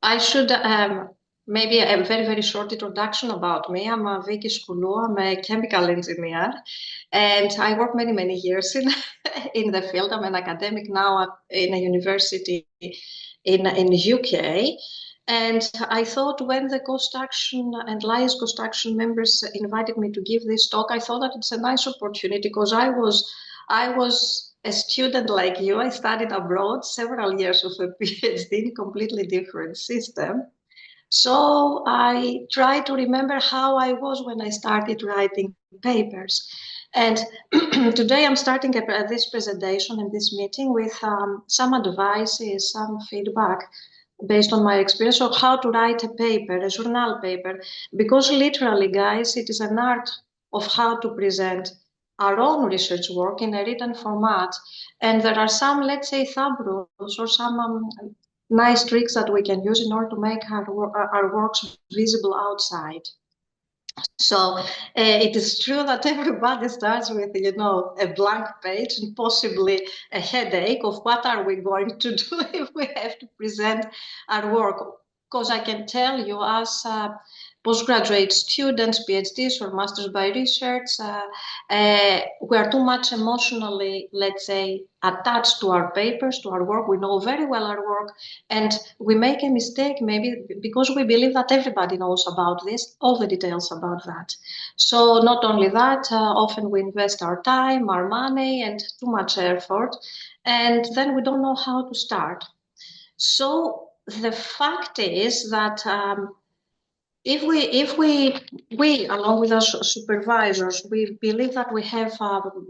I should maybe a very, very short introduction about me. I'm Vicky Skoulou. I'm a chemical engineer, and I work many, many years in in the field. I'm an academic now in a university in the UK. And I thought when the Cost Action and LIAISE Cost Action members invited me to give this talk, I thought that it's a nice opportunity because I was a student like you. I studied abroad, several years of a PhD in a completely different system. So I try to remember how I was when I started writing papers. And today I'm starting this presentation and this meeting with some advices, some feedback based on my experience of how to write a paper, a journal paper, because literally, guys, it is an art of how to present our own research work in a written format. And there are some, let's say, thumb rules or some nice tricks that we can use in order to make our works visible outside. So it is true that everybody starts with, a blank page and possibly a headache of what are we going to do if we have to present our work. Because I can tell you as postgraduate students, PhDs or masters by research, we are too much emotionally, let's say, attached to our papers, to our work. We know very well our work, and we make a mistake maybe because we believe that everybody knows about this, all the details about that. So not only that, often we invest our time, our money, and too much effort, and then we don't know how to start. So the fact is that if we along with our supervisors, we believe that we have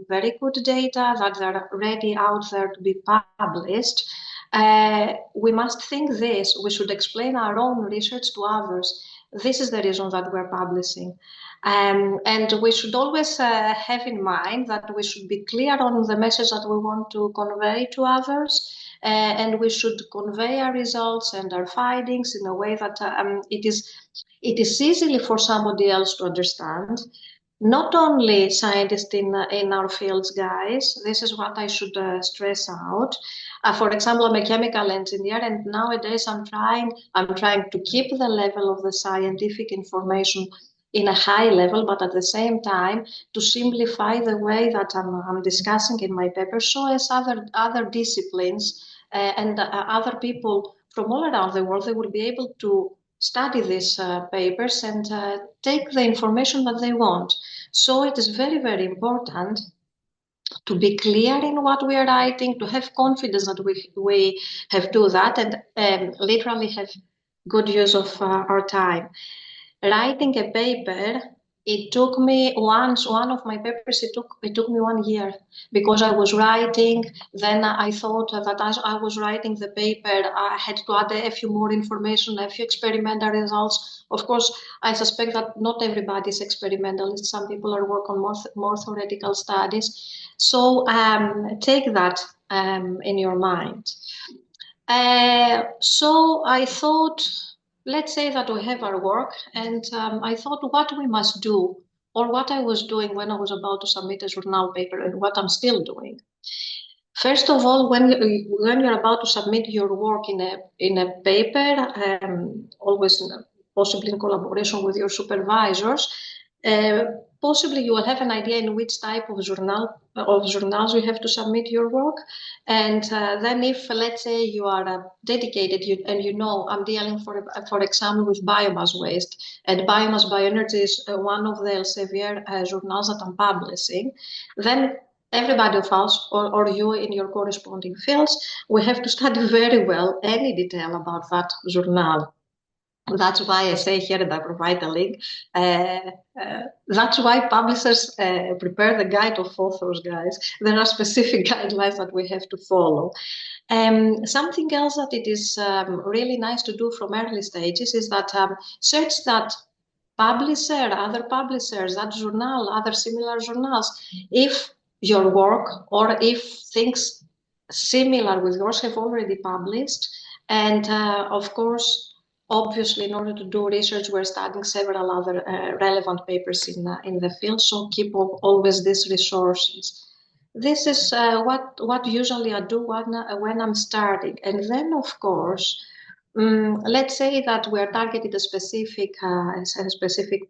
very good data that are ready out there to be published, we must think this. We should explain our own research to others. This is the reason that we're publishing. And we should always have in mind that we should be clear on the message that we want to convey to others. And we should convey our results and our findings in a way that it is easily for somebody else to understand. Not only scientists in our fields, guys. This is what I should stress out. For example, I'm a chemical engineer, and nowadays I'm trying to keep the level of the scientific information in a high level, but at the same time to simplify the way that I'm discussing in my paper, so as other disciplines and other people from all around the world, they will be able to study these papers and take the information that they want. So it is very, very important to be clear in what we are writing, to have confidence that we have do that, and literally have good use of our time. Writing a paper, it took me one of my papers, it took me 1 year because I was writing. Then I thought that as I was writing the paper, I had to add a few more information, a few experimental results. Of course, I suspect that not everybody is experimentalist. Some people are working on more theoretical studies. So take that in your mind. So I thought, let's say that we have our work, and I thought what we must do, or what I was doing when I was about to submit a journal paper, and what I'm still doing. First of all, when you're about to submit your work in a paper, always possibly in collaboration with your supervisors, possibly you will have an idea in which type of journals you have to submit your work. And then if, let's say, you are dedicated and you know I'm dealing, for example, with biomass waste, and biomass bioenergy is one of the Elsevier journals that I'm publishing, then everybody of us, or you in your corresponding fields, we have to study very well any detail about that journal. That's why I say here, and I provide a link. That's why publishers prepare the guide of authors, guys. There are specific guidelines that we have to follow. Something else that it is really nice to do from early stages is that search that publisher, other publishers, that journal, other similar journals. If your work or if things similar with yours have already published, and of course, obviously, in order to do research, we're studying several other relevant papers in the field, so keep always these resources. This is what usually I do when I'm starting. And then, of course, let's say that we are targeted a specific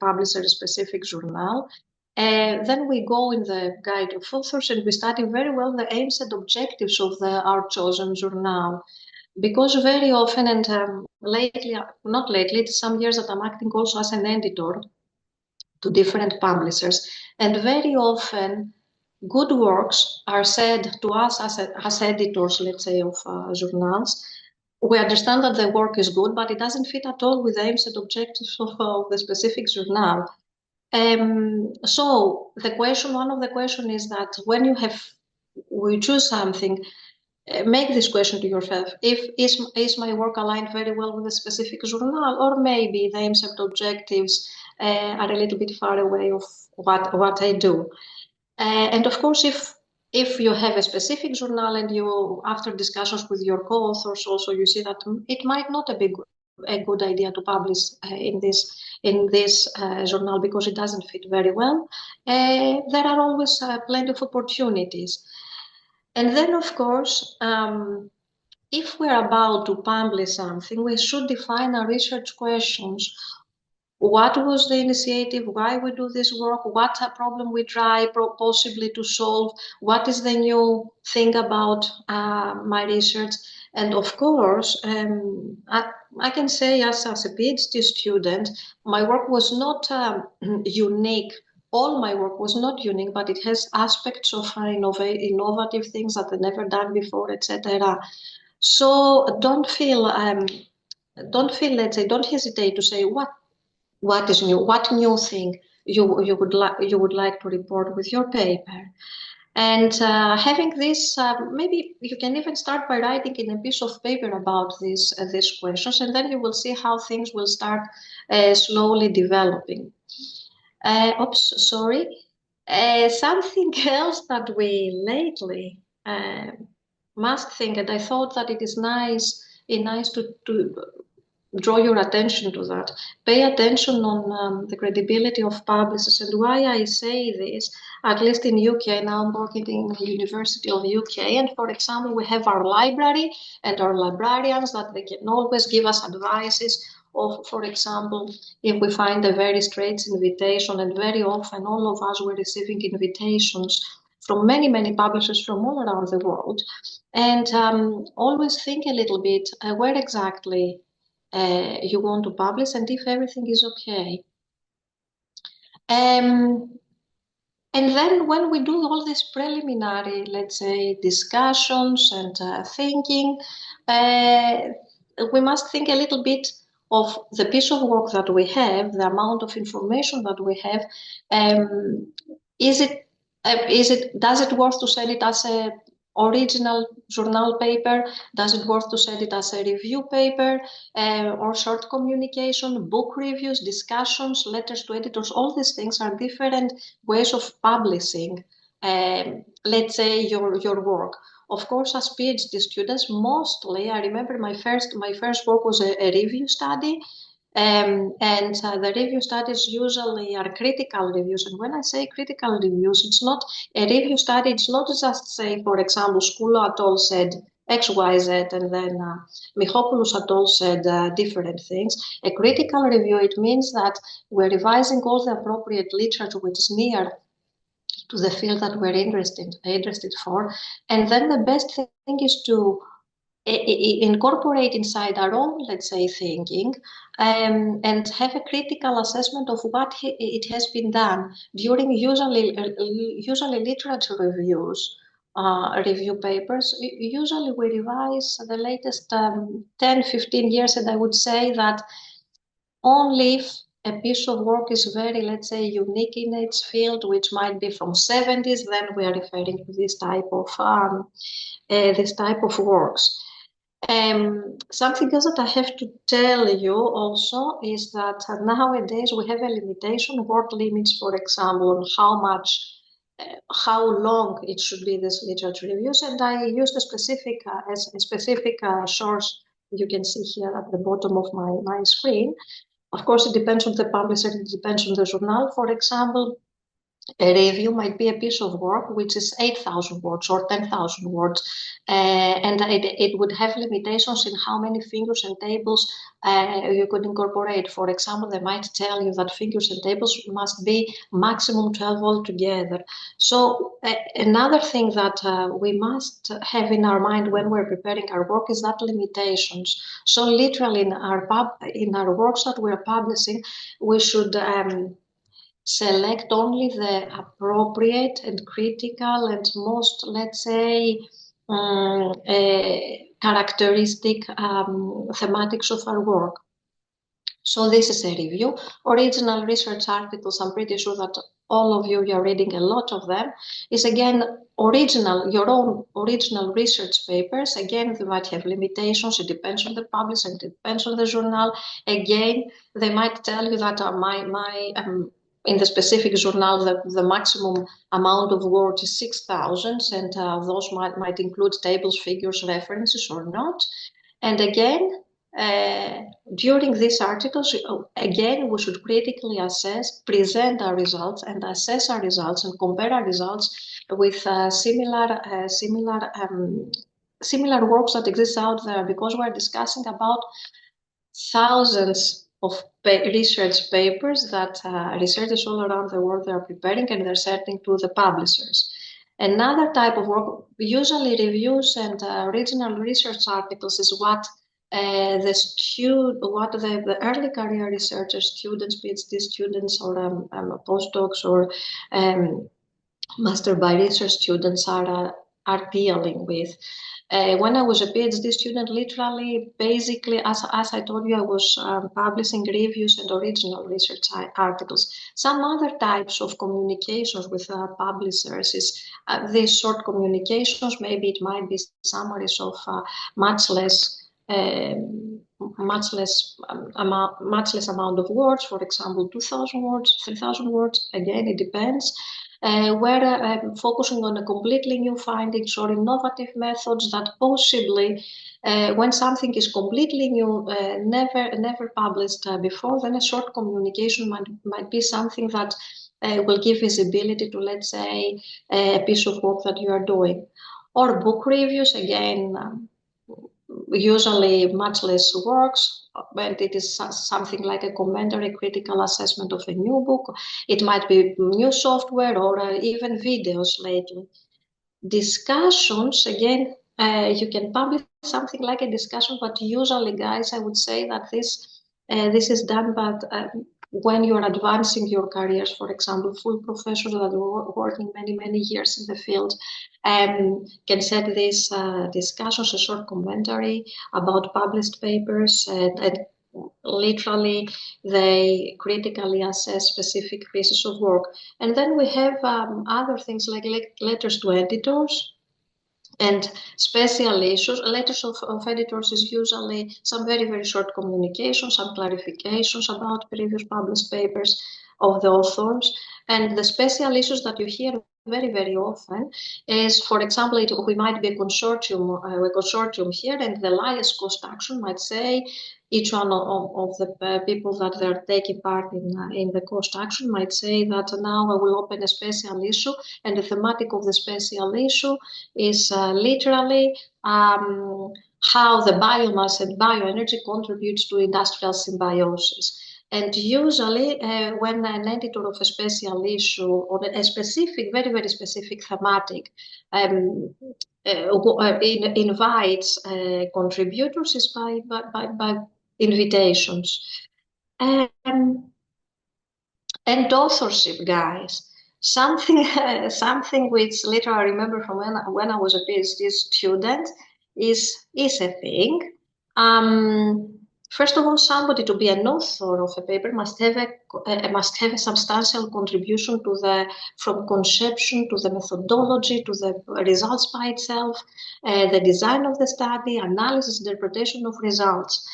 publisher, a specific journal. Then we go in the guide of authors and we study very well the aims and objectives of our chosen journal. Because very often, and not lately, some years that I'm acting also as an editor to different publishers, and very often good works are said to us as editors, let's say, of journals. We understand that the work is good, but it doesn't fit at all with the aims and objectives of the specific journal. So one of the questions is that when we choose something, make this question to yourself: is my work aligned very well with a specific journal, or maybe the aims and objectives are a little bit far away of what I do? And of course, if you have a specific journal and you, after discussions with your co-authors, also you see that it might not be a good idea to publish in this journal because it doesn't fit very well, there are always plenty of opportunities. And then, of course, if we're about to publish something, we should define our research questions. What was the initiative? Why we do this work? What a problem we try possibly to solve? What is the new thing about my research? And of course, I can say as a PhD student, my work was not unique. All my work was not unique, but it has aspects of innovative things that I've never done before, etc. So don't hesitate to say what is new, what new thing you would like to report with your paper. And having this, maybe you can even start by writing in a piece of paper about these questions, and then you will see how things will start slowly developing. Something else that we lately must think, and I thought that it is nice to draw your attention to that. Pay attention on the credibility of publishers. And why I say this, at least in UK, now I'm working in the University of UK, and for example, we have our library and our librarians that they can always give us advices of, for example, if we find a very strange invitation, and very often all of us were receiving invitations from many, many publishers from all around the world. And always think a little bit where exactly you want to publish and if everything is okay. And then when we do all these preliminary, let's say, discussions and thinking, we must think a little bit of the piece of work that we have, the amount of information that we have. Does it worth to send it as a original journal paper? Does it worth to send it as a review paper, or short communication, book reviews, discussions, letters to editors? All these things are different ways of publishing, let's say, your work. Of course, as PhD students, mostly, I remember my first work was a review study. And the review studies usually are critical reviews. And when I say critical reviews, it's not a review study. It's not just, say, for example, Skoulou et al. Said X, Y, Z, and then Michopoulos et al. Said different things. A critical review, it means that we're revising all the appropriate literature which is near to the field that we're interested for. And then the best thing is to incorporate inside our own, let's say, thinking, and have a critical assessment of what it has been done during usually literature reviews, review papers. Usually we revise the latest 10, 15 years, and I would say that only if a piece of work is very, let's say, unique in its field, which might be from 70s, then we are referring to this type of works. Something else that I have to tell you also is that nowadays we have a limitation, word limits, for example, on how long it should be this literature reviews. And I used a specific source you can see here at the bottom of my screen. Of course, it depends on the publisher, it depends on the journal. For example, A review might be a piece of work which is 8,000 words or 10,000 words, and it would have limitations in how many figures and tables you could incorporate. For example, they might tell you that figures and tables must be maximum 12 altogether. So another thing that we must have in our mind when we're preparing our work is that limitations. So literally in our works that we're publishing, we should select only the appropriate and critical and most, let's say, characteristic thematics of our work. So this is a review. Original research articles, I'm pretty sure that all of you are reading a lot of them, is again your own original research papers. Again, they might have limitations. It depends on the publisher, it depends on the journal. Again, they might tell you that in the specific journal, the maximum amount of words is 6,000, and those might include tables, figures, references, or not. And again, during these articles, again, we should critically assess, present our results, and assess our results and compare our results with similar works that exist out there, because we're discussing about thousands of research papers that researchers all around the world are preparing, and they're sending to the publishers. Another type of work, usually reviews and original research articles, is what the early career researchers, students, PhD students, or postdocs, or master by research students are dealing with. When I was a PhD student, literally, basically, as I told you, I was publishing reviews and original research articles. Some other types of communications with publishers is these short communications. Maybe it might be summaries of much less amount of words. For example, 2,000 words, 3,000 words. Again, it depends. Where focusing on a completely new findings or innovative methods that possibly, when something is completely new, never published before, then a short communication might be something that will give visibility to, let's say, a piece of work that you are doing. Or book reviews, again, usually much less works, but it is something like a commentary, critical assessment of a new book. It might be new software or even videos lately. Discussions, again, you can publish something like a discussion, but usually, guys, I would say that this is done, but when you're advancing your careers, for example, full professors that are working many years in the field, can set these discussions, a short commentary about published papers, and literally they critically assess specific pieces of work. And then we have other things like letters to editors and special issues. Letters of editors is usually some very short communication, some clarifications about previous published papers of the authors. And the special issues that you hear very often is, for example, we might be a consortium here, and the LIAISE Cost Action might say, each one of the people that they're taking part in the cost action might say that now I will open a special issue, and the thematic of the special issue is literally how the biomass and bioenergy contributes to industrial symbiosis. And usually, when an editor of a special issue or a specific, very specific thematic invites contributors, is by invitations. And authorship, guys. Something which later I remember from when I was a PhD student is a thing. First of all, somebody to be an author of a paper must have a substantial contribution from conception to the methodology to the results by itself, the design of the study, analysis, interpretation of results.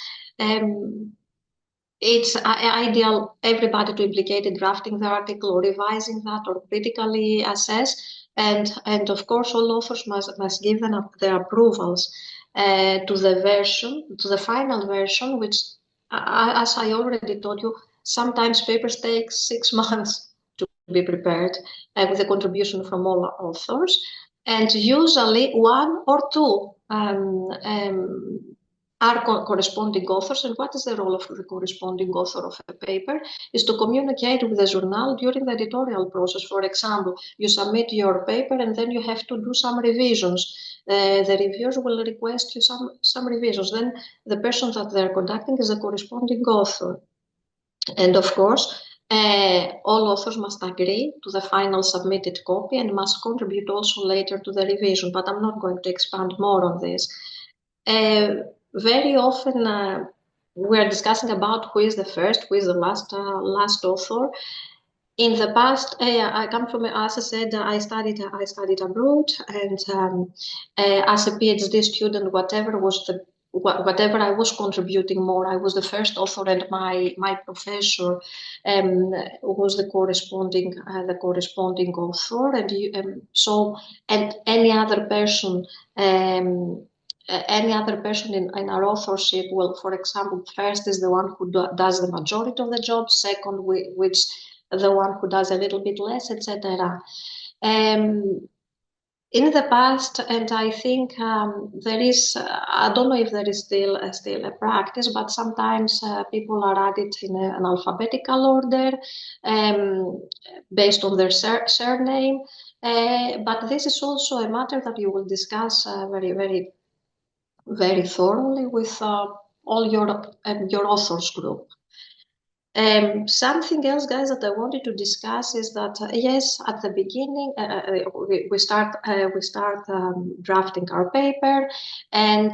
It's ideal everybody to implicate in drafting the article or revising that or critically assess, and of course all authors must give them their approvals to the final version, which, as I already told you, sometimes papers take 6 months to be prepared with a contribution from all authors, and usually one or two are corresponding authors. And what is the role of the corresponding author of a paper? Is to communicate with the journal during the editorial process. For example, you submit your paper and then you have to do some revisions. The reviewers will request you some revisions. Then the person that they're conducting is a corresponding author. And of course, all authors must agree to the final submitted copy and must contribute also later to the revision. But I'm not going to expand more on this. Very often we're discussing about who is the first, who is the last author. In the past, I come from, as I said, I studied abroad, and as a PhD student, whatever I was contributing more, I was the first author, and my professor was the corresponding author, and any other person. Any other person in our authorship will, for example, first is the one who does the majority of the job, second, which the one who does a little bit less, etc. In the past, and I think there is, I don't know if there is still a practice, but sometimes people are added in an alphabetical order based on their surname. But this is also a matter that you will discuss very thoroughly with all your authors group. Something else, guys, that I wanted to discuss is that yes, at the beginning we start drafting our paper, and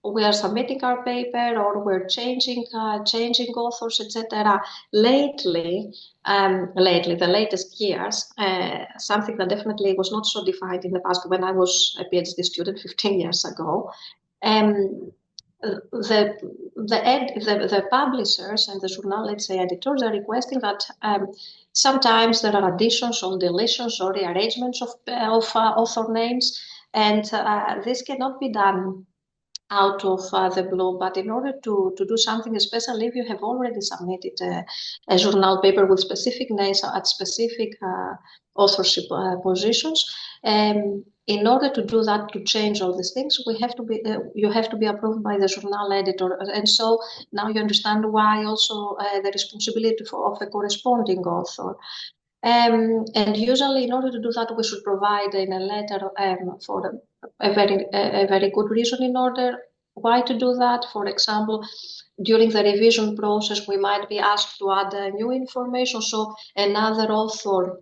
we are submitting our paper, or we're changing authors, etc. Lately, the latest years, something that definitely was not so defined in the past when I was a PhD student 15 years ago. The publishers and the journal, let's say editors, are requesting that sometimes there are additions or deletions or rearrangements of author names, and this cannot be done out of the blue. But in order to do something, especially if you have already submitted a journal paper with specific names at specific authorship positions, in order to do that, to change all these things, you have to be approved by the journal editor. And so now you understand why also the responsibility of the corresponding author. And usually, in order to do that, we should provide in a letter for a very good reason in order why to do that. For example, during the revision process, we might be asked to add new information, so another author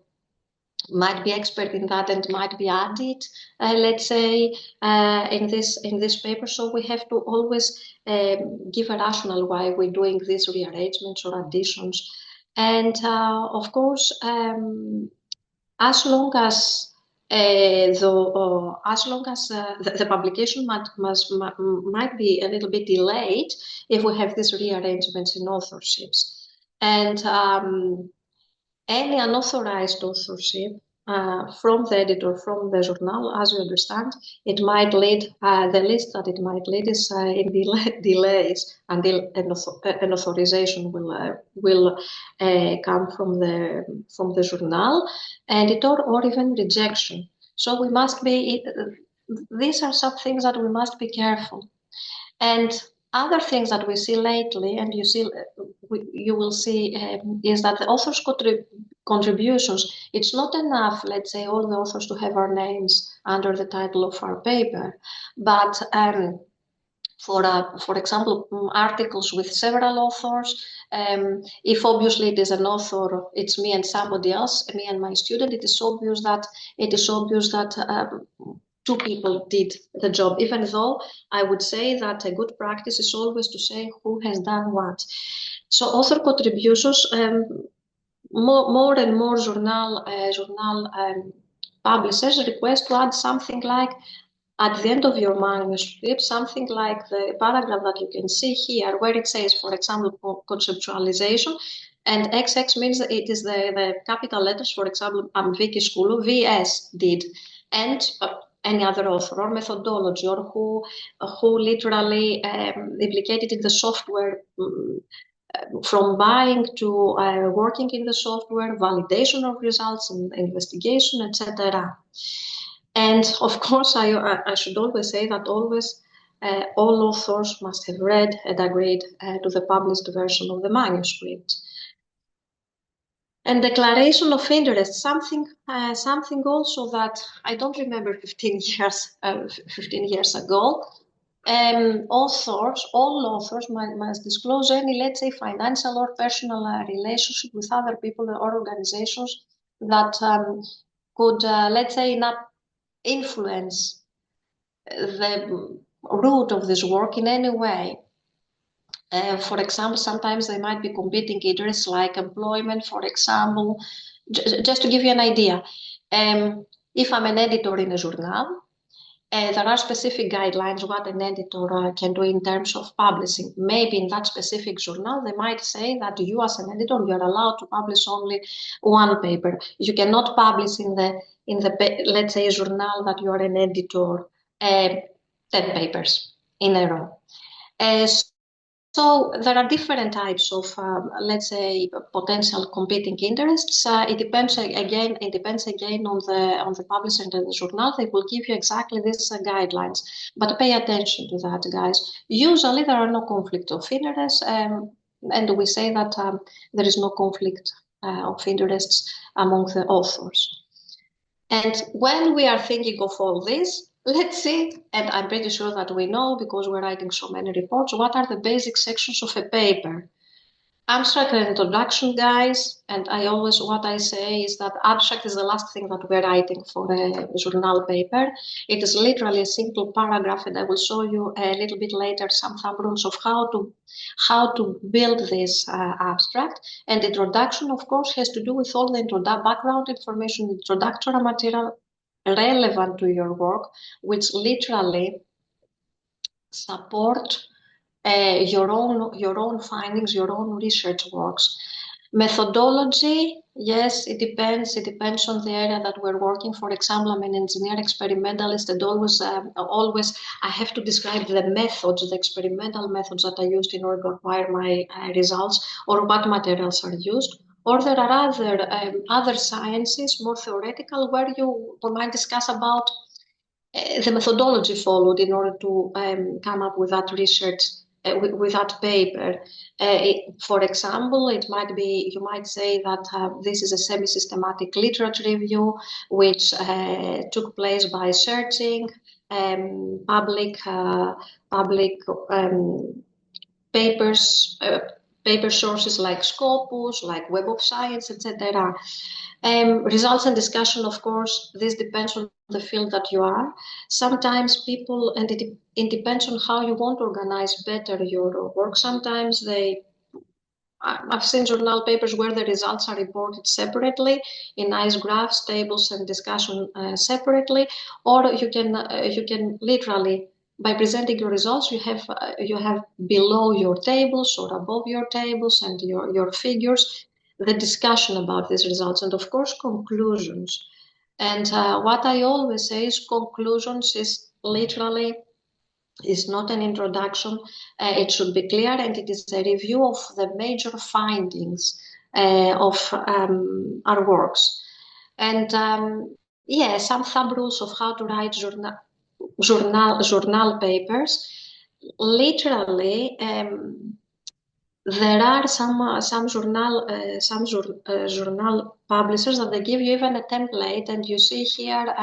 might be expert in that and might be added, let's say, in this paper. So we have to always give a rationale why we're doing these rearrangements or additions. And of course, as long as the publication might be a little bit delayed if we have these rearrangements in authorships. And any unauthorized authorship from the editor, from the journal, as you understand, it might lead, the list that it might lead is in delays until an authorization will come from the journal, editor, or even rejection. So we must be, these are some things that we must be careful. And other things that we see lately, and you will see, is that the authors' contributions, it's not enough, let's say, all the authors to have our names under the title of our paper, but for example, articles with several authors, if obviously it is an author, it's me and somebody else, me and my student, it is obvious that two people did the job, even though I would say that a good practice is always to say who has done what. So author contributions, more and more journal publishers request to add something like, at the end of your manuscript, something like the paragraph that you can see here, where it says, for example, conceptualization, and XX means it is the capital letters. For example, I'm Vicky Skoulou, VS did, and any other author, or methodology, or who literally implicated in the software from buying to working in the software, validation of results, and investigation, etc. And of course, I should always say that always all authors must have read and agreed to the published version of the manuscript. And declaration of interest, something also that I don't remember 15 years ago. All authors must disclose any, let's say, financial or personal relationship with other people or organizations that could, let's say, not influence the route of this work in any way. For example, sometimes they might be competing interests like employment, for example. Just to give you an idea, if I'm an editor in a journal, there are specific guidelines what an editor can do in terms of publishing. Maybe in that specific journal, they might say that you as an editor, you're allowed to publish only one paper. You cannot publish in the let's say, journal that you are an editor, 10 papers in a row. So there are different types of, let's say, potential competing interests. It depends again on the publisher and the journal. They will give you exactly these guidelines, but pay attention to that, guys. Usually there are no conflict of interest, and we say that there is no conflict of interests among the authors. And when we are thinking of all this, let's see, and I'm pretty sure that we know because we're writing so many reports, what are the basic sections of a paper? Abstract and introduction, guys, and what I say is that abstract is the last thing that we're writing for a journal paper. It is literally a simple paragraph, and I will show you a little bit later some thumb rules of how to build this abstract. And introduction, of course, has to do with all the background information, introductory material relevant to your work, which literally support your own findings, your own research works. Methodology, yes, it depends. It depends on the area that we're working. For example, I'm an engineer experimentalist, and always I have to describe the methods, the experimental methods that I used in order to acquire my results, or what materials are used. Or there are other sciences, more theoretical, where we might discuss about the methodology followed in order to come up with that research, with that paper. For example, you might say that this is a semi-systematic literature review, which took place by searching public papers, paper sources like Scopus, like Web of Science, etc. Results and discussion, of course, this depends on the field that you are. Sometimes people, and it depends on how you want to organize better your work. Sometimes I've seen journal papers where the results are reported separately in nice graphs, tables, and discussion separately, or you can literally, by presenting your results, you have below your tables or above your tables and your figures the discussion about these results, and of course conclusions. And what I always say is conclusions is literally is not an introduction. It should be clear, and it is a review of the major findings of our works. And some thumb rules of how to write journal papers. Literally, there are some journal publishers that they give you even a template, and you see here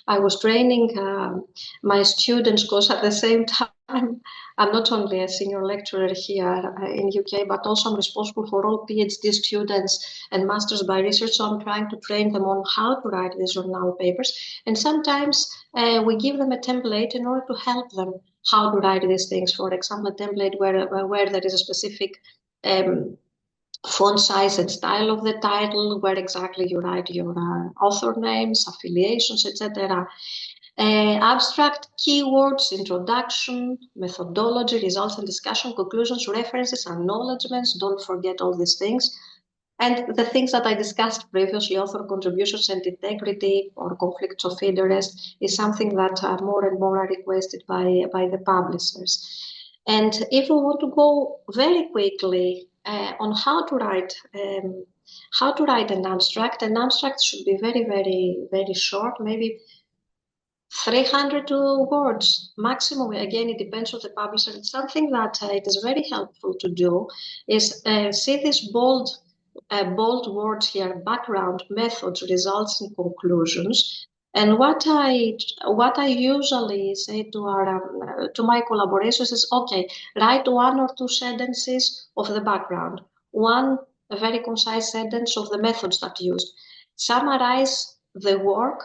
I was training my students because at the same time I'm not only a senior lecturer here in UK, but also I'm responsible for all PhD students and masters by research, so I'm trying to train them on how to write these journal papers, and sometimes we give them a template in order to help them how to write these things. For example, a template where there is a specific font size and style of the title, where exactly you write your author names, affiliations, etc. Abstract, keywords, introduction, methodology, results and discussion, conclusions, references, acknowledgements. Don't forget all these things. And the things that I discussed previously, author contributions and integrity or conflicts of interest, is something that more and more are requested by the publishers. And if we want to go very quickly on how to write an abstract. An abstract should be very, very, very short, maybe 300 words maximum. Again, it depends on the publisher. It's something that it is very helpful to do is see these bold words here: background, methods, results, and conclusions. And what I usually say to my collaborations is, okay, write 1 or 2 sentences of the background, a very concise sentence of the methods that you used. Summarize the work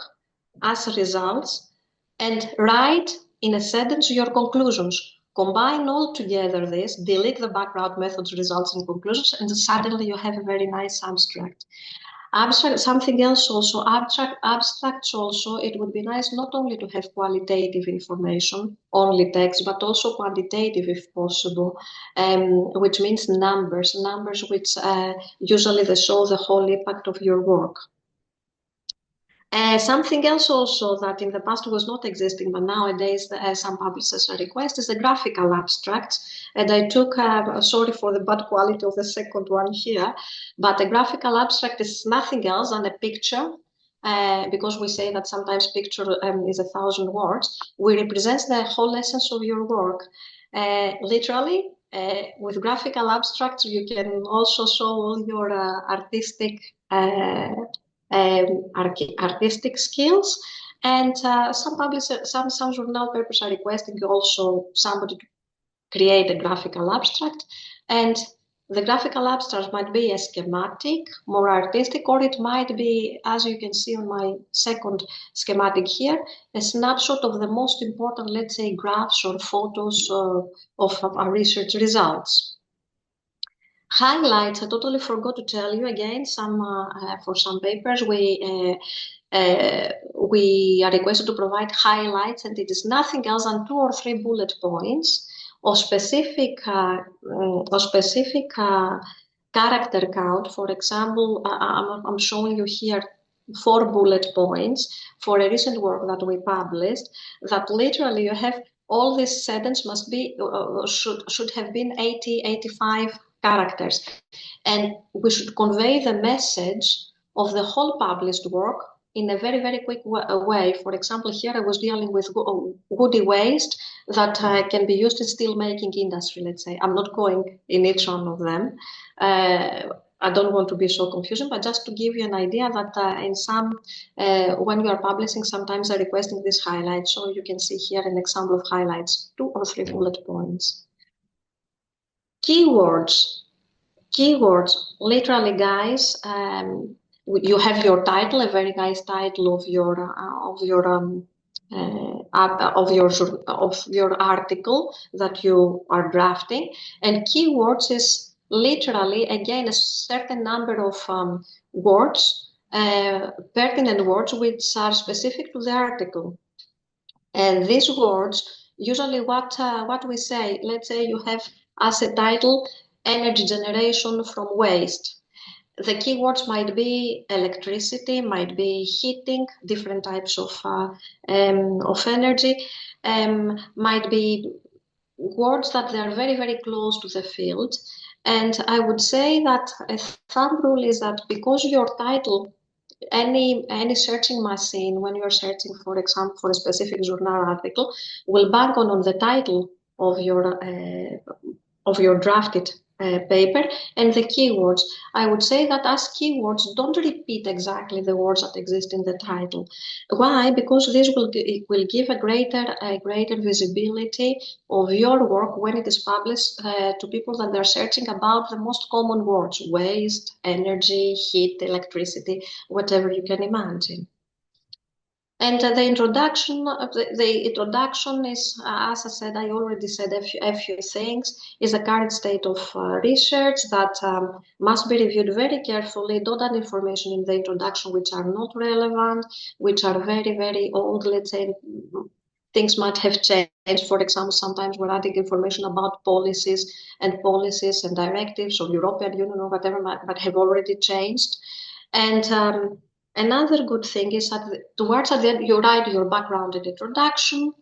as results, and write in a sentence your conclusions. Combine all together this, delete the background, methods, results, and conclusions, and suddenly you have a very nice abstract. Something else also, abstracts also, it would be nice not only to have qualitative information, only text, but also quantitative if possible, which means numbers which usually they show the whole impact of your work. Something else also that in the past was not existing, but nowadays some publishers request is the graphical abstracts. And I took, sorry for the bad quality of the second one here, but a graphical abstract is nothing else than a picture. Because we say that sometimes picture is 1,000 words. We represent the whole essence of your work. Literally, with graphical abstracts, you can also show all your artistic skills, and some publishers, some journal papers are requesting also somebody to create a graphical abstract, and the graphical abstract might be a schematic, more artistic, or it might be, as you can see on my second schematic here, a snapshot of the most important, let's say, graphs or photos of our research results. Highlights, I totally forgot to tell you again, for some papers we are requested to provide highlights, and it is nothing else than 2 or 3 bullet points or specific character count. For example, I'm showing you here 4 bullet points for a recent work that we published, that literally you have all this sentence must be should have been 85 characters, and we should convey the message of the whole published work in a very, very quick way. For example, here I was dealing with woody waste that can be used in steel making industry, let's say. I'm not going in each one of them. I don't want to be so confusing, but just to give you an idea that in some, when you are publishing, sometimes they're requesting this highlight. So you can see here an example of highlights, 2 or 3 bullet points. Keywords, literally, guys, you have your title, a very nice title of your article that you are drafting, and keywords is literally, again, a certain number of words, pertinent words which are specific to the article. And these words, usually what we say, let's say you have as a title, energy generation from waste. The keywords might be electricity, might be heating, different types of energy, might be words that they are very, very close to the field. And I would say that a thumb rule is that because your title, any searching machine, when you're searching, for example, for a specific journal article, will bank on the title of your drafted paper and the keywords. I would say that as keywords, don't repeat exactly the words that exist in the title. Why? Because this will give a greater visibility of your work when it is published to people that they're searching about the most common words: waste, energy, heat, electricity, whatever you can imagine. And the introduction is, as I said, I already said a few things, is the current state of research that must be reviewed very carefully. Don't add information in the introduction which are not relevant, which are very, very old, let's say. Things might have changed. For example, sometimes we're adding information about policies and directives of European Union or whatever, but have already changed. And another good thing is that towards the end, you write your background and introduction.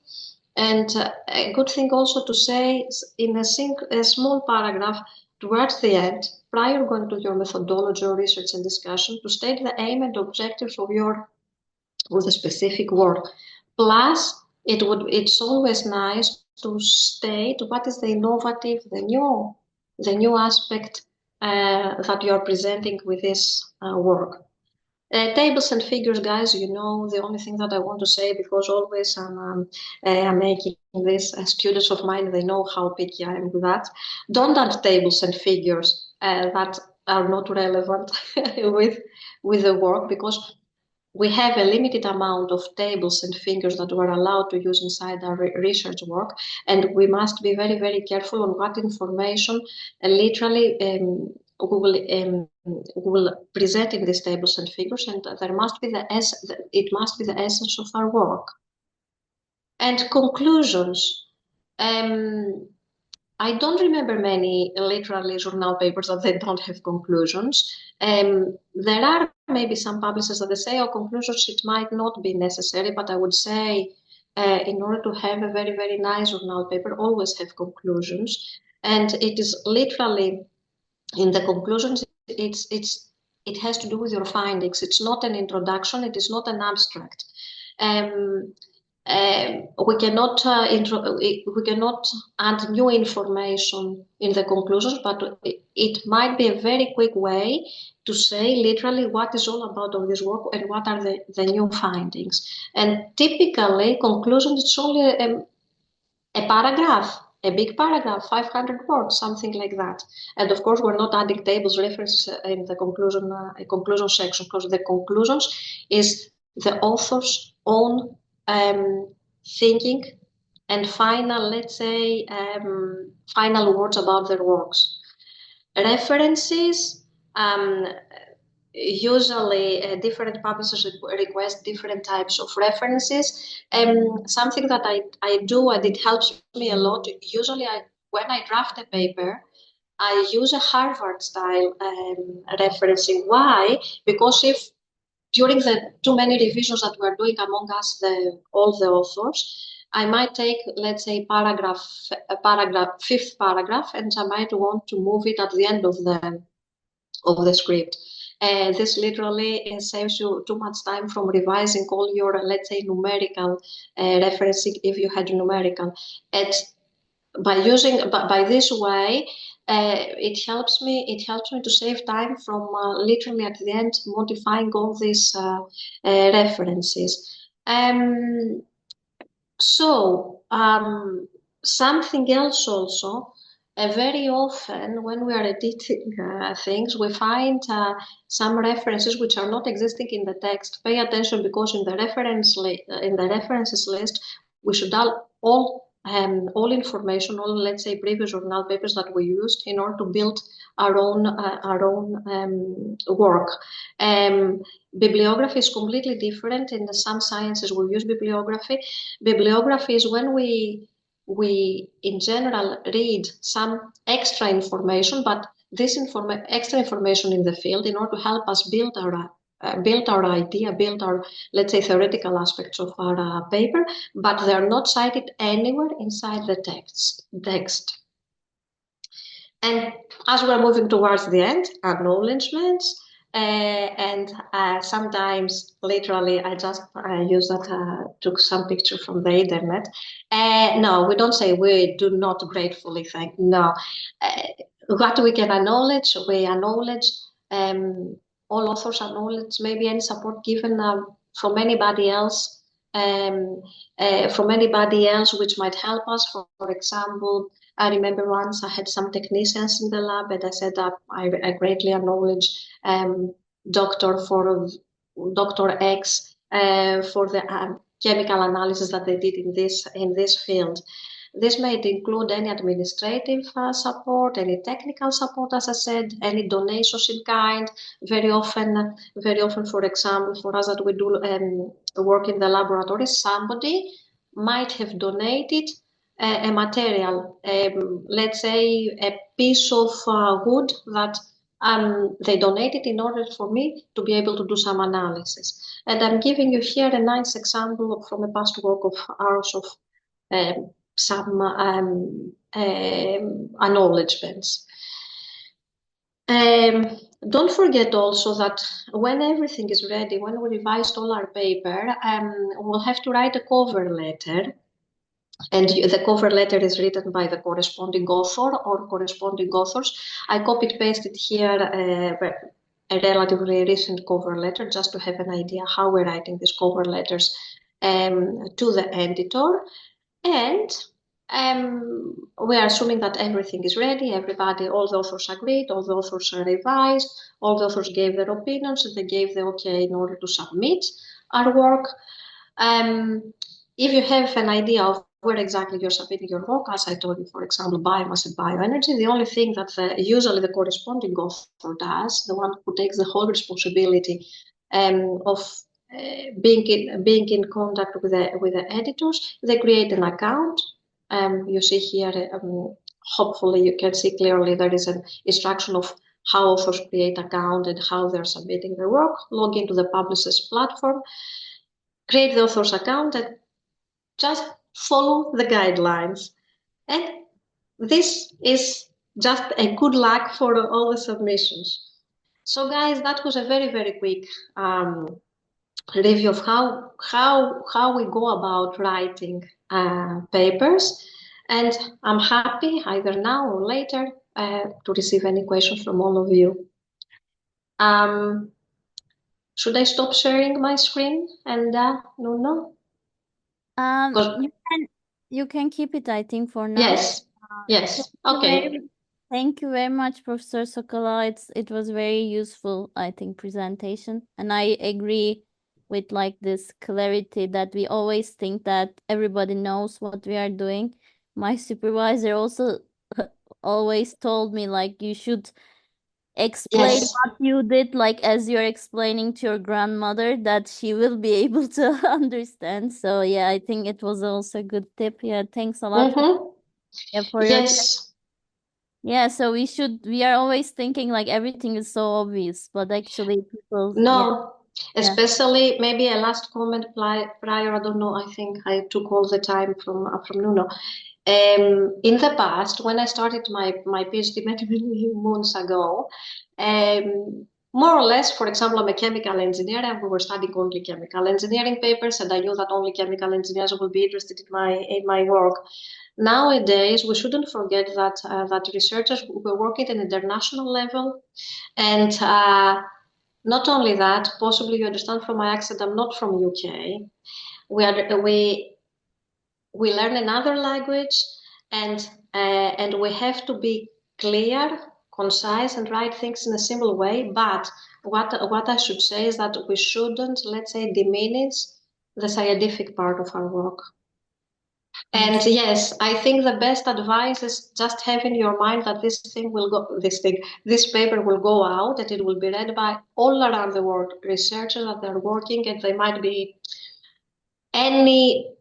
And a good thing also to say in a small paragraph towards the end, prior going to your methodology or research and discussion, to state the aim and objectives of the specific work. Plus, it's always nice to state what is the innovative, the new aspect that you are presenting with this work. Tables and figures, guys, you know, the only thing that I want to say, because always I'm making this, students of mine, they know how picky I am with that. Don't add tables and figures that are not relevant with the work, because we have a limited amount of tables and figures that we're allowed to use inside our research work, and we must be very, very careful on what information literally we will present in these tables and figures, and it must be the essence of our work. And conclusions. I don't remember many literally journal papers that they don't have conclusions. There are maybe some publishers that they say, oh, conclusions, it might not be necessary, but I would say in order to have a very, very nice journal paper, always have conclusions. And it is literally, in the conclusions, it has to do with your findings. It's not an introduction, it is not an abstract. We cannot add new information in the conclusions, but it might be a very quick way to say literally what is all about of this work and what are the new findings. And typically, conclusions, it's only a paragraph, a big paragraph, 500 words, something like that. And of course, we're not adding tables, references in the conclusion section, because the conclusions is the author's own thinking and final, let's say, final words about their works. References, usually different publishers request different types of references. Something that I do, and it helps me a lot, usually when I draft a paper, I use a Harvard-style referencing. Why? Because if during the too many revisions that we're doing among us, all the authors, I might take, let's say, fifth paragraph, and I might want to move it at the end of the script. This literally saves you too much time from revising all your, let's say, numerical referencing if you had numerical. By this way, it helps me to save time from literally at the end modifying all these references. Something else also, very often when we are editing things, we find some references which are not existing in the text. Pay attention, because in the references list, we should add all information, all, let's say, previous journal papers that we used in order to build our own work. Bibliography is completely different. In some sciences we use bibliography. Bibliography is when we in general read some extra information, but this extra information in the field in order to help us build our idea, build our, let's say, theoretical aspects of our paper, but they're not cited anywhere inside the text. And as we're moving towards the end, acknowledgements, and sometimes literally I just use that, took some picture from the internet. No, we don't say we do not gratefully thank. No, what we can acknowledge, we acknowledge. All authors acknowledge maybe any support given from anybody else, which might help us. For example, I remember once I had some technicians in the lab, and I said that I greatly acknowledge Dr. X for the chemical analysis that they did in this field. This may include any administrative support, any technical support, as I said, any donations in kind. Very often, for example, for us that we do work in the laboratory, somebody might have donated a material, let's say a piece of wood that they donated in order for me to be able to do some analysis. And I'm giving you here a nice example from a past work of ours of some acknowledgements. Don't forget also that when everything is ready, when we revised all our paper, we'll have to write a cover letter. And the cover letter is written by the corresponding author or corresponding authors. I copied pasted here a relatively recent cover letter just to have an idea how we're writing these cover letters to the editor. And we are assuming that everything is ready. Everybody, all the authors agreed, all the authors are revised, all the authors gave their opinions, and they gave the okay in order to submit our work. If you have an idea of where exactly you're submitting your work, as I told you, for example, biomass and bioenergy, the only thing that usually the corresponding author does, the one who takes the whole responsibility of being in contact with the editors, they create an account. You see here, hopefully you can see clearly there is an instruction of how authors create account and how they're submitting their work. Log into the publisher's platform, create the author's account, and just follow the guidelines. And this is just a good luck for all the submissions. So guys, that was a very, very quick review of how we go about writing papers. And I'm happy either now or later to receive any questions from all of you. Should I stop sharing my screen and Nuno? You can keep it, I think, for now. Yes. Okay. Thank you very much, Professor Skoulou. It was very useful, I think, presentation. And I agree with like this clarity that we always think that everybody knows what we are doing. My supervisor also always told me like you should explain what you did, like as you're explaining to your grandmother, that she will be able to understand. So yeah, I think it was also a good tip. Yeah, thanks a lot for your tip. Yeah, so we are always thinking like everything is so obvious, but actually people especially maybe a last comment prior, I don't know, I think I took all the time from Nuno. In the past, when I started my PhD many months ago, more or less, for example, I'm a chemical engineer and we were studying only chemical engineering papers, and I knew that only chemical engineers will be interested in my work. Nowadays, we shouldn't forget that that researchers were working at an international level, and not only that, possibly you understand from my accent, I'm not from UK. We learn another language, and we have to be clear, concise, and write things in a simple way. But what I should say is that we shouldn't, let's say, diminish the scientific part of our work. And yes, I think the best advice is just have in your mind that this paper will go out, and it will be read by all around the world researchers that they're working, and they might be any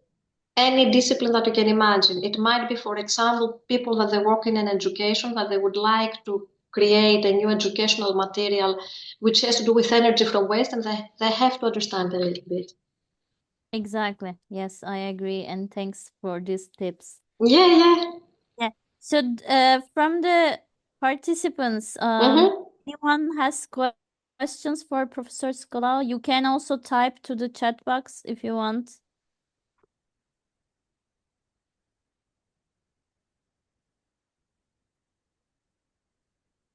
discipline that you can imagine. It might be, for example, people that they work in education, that they would like to create a new educational material which has to do with energy from waste, and they have to understand a little bit. Exactly. Yes, I agree. And thanks for these tips. Yeah. So from the participants, anyone has questions for Professor Skoulou? You can also type to the chat box if you want.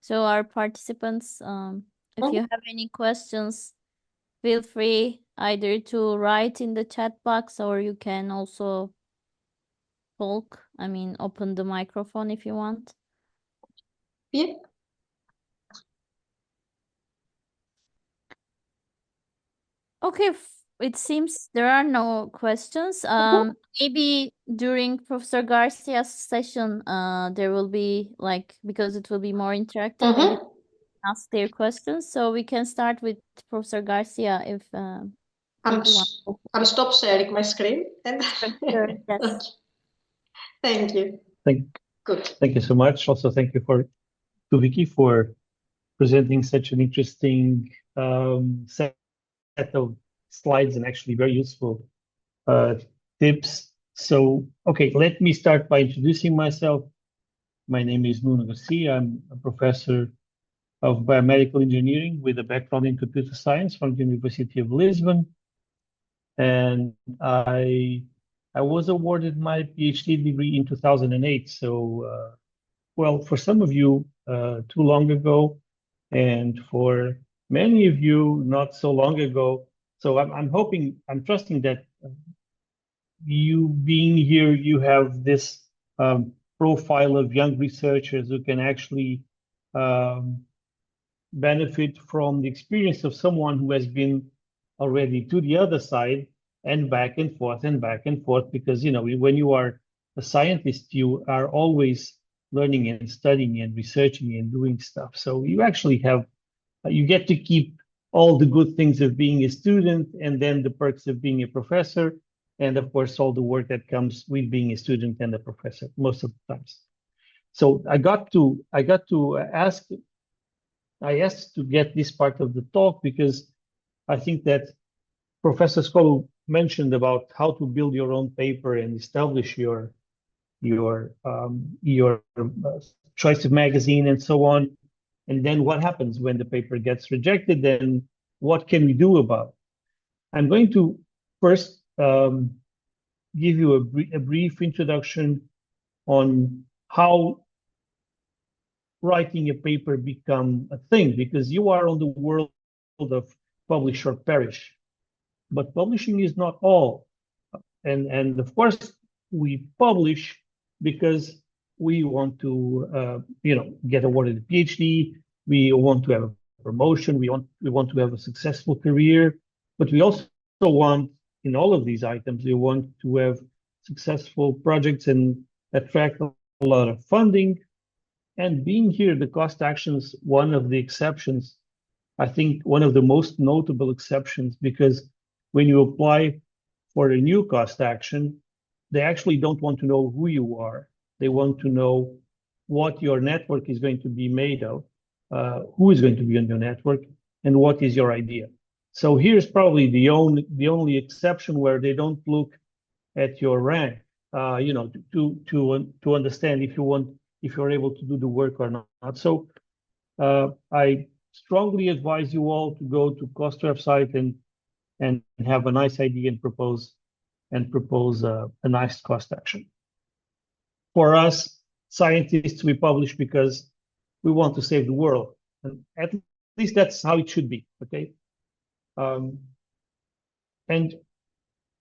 So our participants, if you have any questions, feel free either to write in the chat box, or you can also talk. I mean, open the microphone if you want. Yeah. Okay, it seems there are no questions. Maybe during Professor Garcia's session, there will be because it will be more interactive, maybe ask their questions. So we can start with Professor Garcia if I'm stop sharing my screen. And sure, yes. Okay. Thank you. Thank you so much. Also, thank you to Vicky for presenting such an interesting set of slides and actually very useful tips. So, okay, let me start by introducing myself. My name is Nuno García. I'm a professor of biomedical engineering with a background in computer science from the University of Lisbon. And I was awarded my PhD degree in 2008. So, well, for some of you, too long ago, and for many of you, not so long ago. So I'm trusting that you being here, you have this profile of young researchers who can actually benefit from the experience of someone who has been already to the other side and back and forth and back and forth, because when you are a scientist, you are always learning and studying and researching and doing stuff. So you actually you get to keep all the good things of being a student, and then the perks of being a professor, and of course all the work that comes with being a student and a professor most of the times. So I asked to get this part of the talk because I think that Professor Skoulou mentioned about how to build your own paper and establish your choice of magazine and so on. And then what happens when the paper gets rejected? Then what can we do about it? I'm going to first give you a brief introduction on how writing a paper become a thing, because you are on the world of publish or perish. But publishing is not all. And of course, we publish because we want to get awarded a PhD, we want to have a promotion, we want to have a successful career, but we also want, in all of these items, we want to have successful projects and attract a lot of funding. And being here, the cost actions, one of the exceptions, I think one of the most notable exceptions, because when you apply for a new cost action, they actually don't want to know who you are. They want to know what your network is going to be made of, who is going to be on your network, and what is your idea. So here's probably the only exception where they don't look at your rank, to understand if you're able to do the work or not. So I strongly advise you all to go to COST website and have a nice idea and propose a nice cost action. For us scientists, we publish because we want to save the world, and at least that's how it should be. Okay, and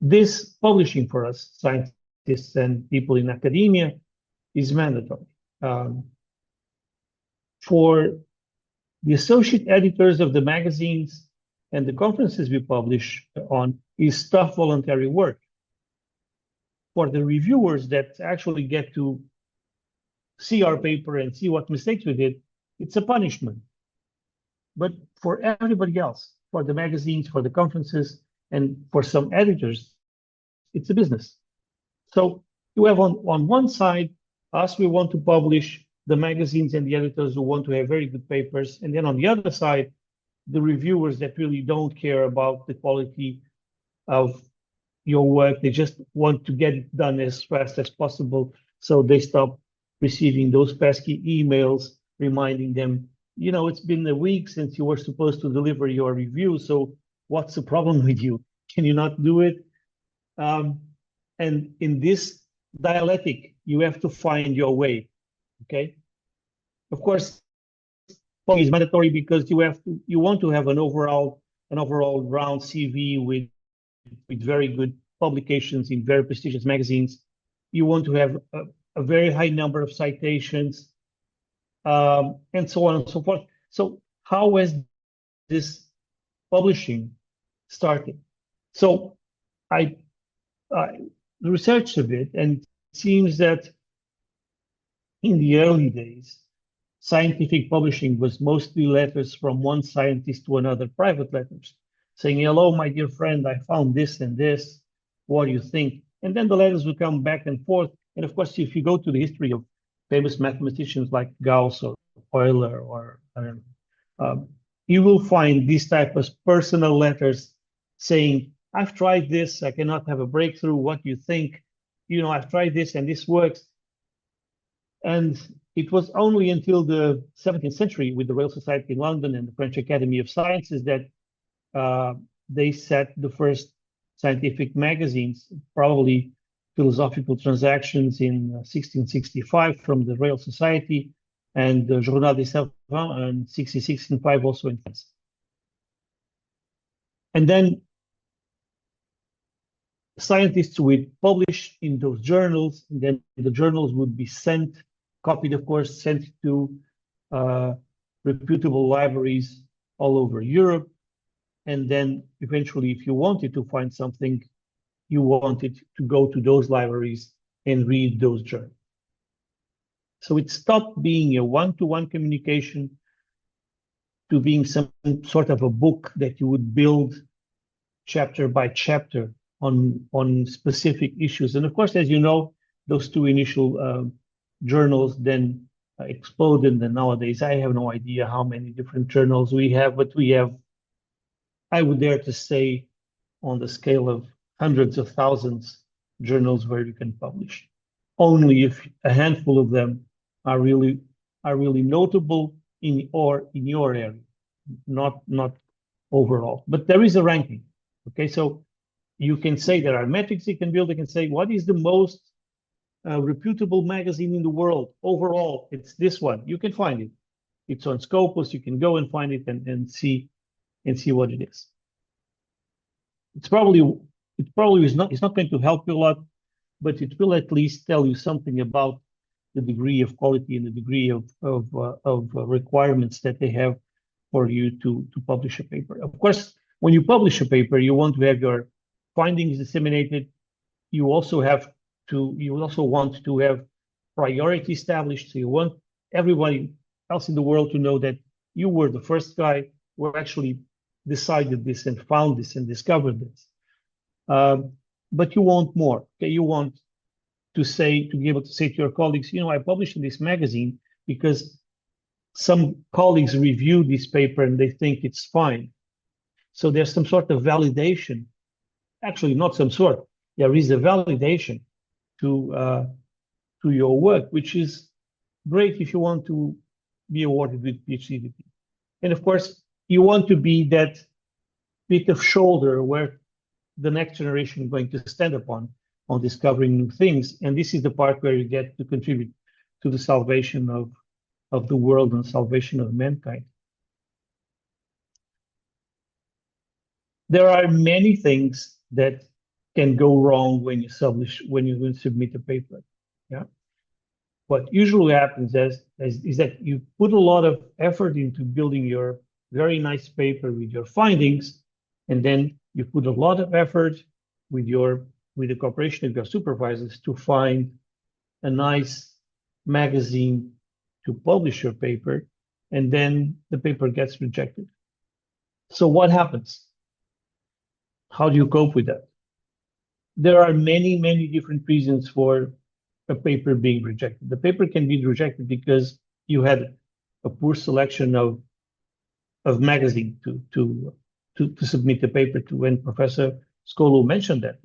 this publishing for us scientists and people in academia is mandatory. For the associate editors of the magazines and the conferences we publish on is tough voluntary work. For the reviewers that actually get to see our paper and see what mistakes we did, it's a punishment. But for everybody else, for the magazines, for the conferences, and for some editors, it's a business. So you have on one side, us, we want to publish, the magazines and the editors who want to have very good papers. And then on the other side, the reviewers that really don't care about the quality of your work. They just want to get it done as fast as possible. So they stop receiving those pesky emails reminding them, it's been a week since you were supposed to deliver your review. So what's the problem with you? Can you not do it? And in this dialectic, you have to find your way. Okay. Of course, is mandatory because you want to have an overall round CV with very good publications in very prestigious magazines. You want to have a very high number of citations, and so on and so forth. So how has this publishing started? So I researched a bit, and it seems that in the early days, scientific publishing was mostly letters from one scientist to another, private letters, saying, hello, my dear friend, I found this and this. What do you think? And then the letters would come back and forth. And of course, if you go to the history of famous mathematicians like Gauss or Euler, or you will find these type of personal letters saying, I've tried this, I cannot have a breakthrough. What do you think? I've tried this and this works. And it was only until the 17th century with the Royal Society in London and the French Academy of Sciences that they set the first scientific magazines, probably Philosophical Transactions in 1665 from the Royal Society, and the Journal des Savants in 1665 also in France. And then scientists would publish in those journals, and then the journals would be sent, copied, of course, sent to reputable libraries all over Europe. And then eventually, if you wanted to find something, you wanted to go to those libraries and read those journals. So it stopped being a one-to-one communication to being some sort of a book that you would build chapter by chapter on specific issues. And of course, as you know, those two initial journals then exploded. And nowadays, I have no idea how many different journals we have, but we have, I would dare to say, on the scale of hundreds of thousands journals where you can publish. Only if a handful of them are really notable in your area, not overall. But there is a ranking. Okay, so you can say there are metrics you can build. You can say what is the most reputable magazine in the world overall. It's this one. You can find it. It's on Scopus. You can go and find it and see what it is. It's probably it's not going to help you a lot, but it will at least tell you something about the degree of quality and the degree of requirements that they have for you to publish a paper. Of course, when you publish a paper, you want to have your findings disseminated. You also want to have priority established. So you want everybody else in the world to know that you were the first guy who actually decided this and found this and discovered this. But you want more. Okay, you want to be able to say to your colleagues, you know, I published in this magazine because some colleagues reviewed this paper and they think it's fine. So there's some sort of validation. Actually, not some sort. There is a validation to your work, which is great if you want to be awarded with PhD. And of course, you want to be that bit of shoulder where the next generation is going to stand upon on discovering new things. And this is the part where you get to contribute to the salvation of the world and salvation of mankind. There are many things that can go wrong when you submit a paper. Yeah. What usually happens is that you put a lot of effort into building your very nice paper with your findings, and then you put a lot of effort with the cooperation of your supervisors to find a nice magazine to publish your paper, and then the paper gets rejected. So what happens? How do you cope with that? There are many, many different reasons for a paper being rejected. The paper can be rejected because you had a poor selection of magazine to submit the paper to. When Professor Skoulou mentioned that,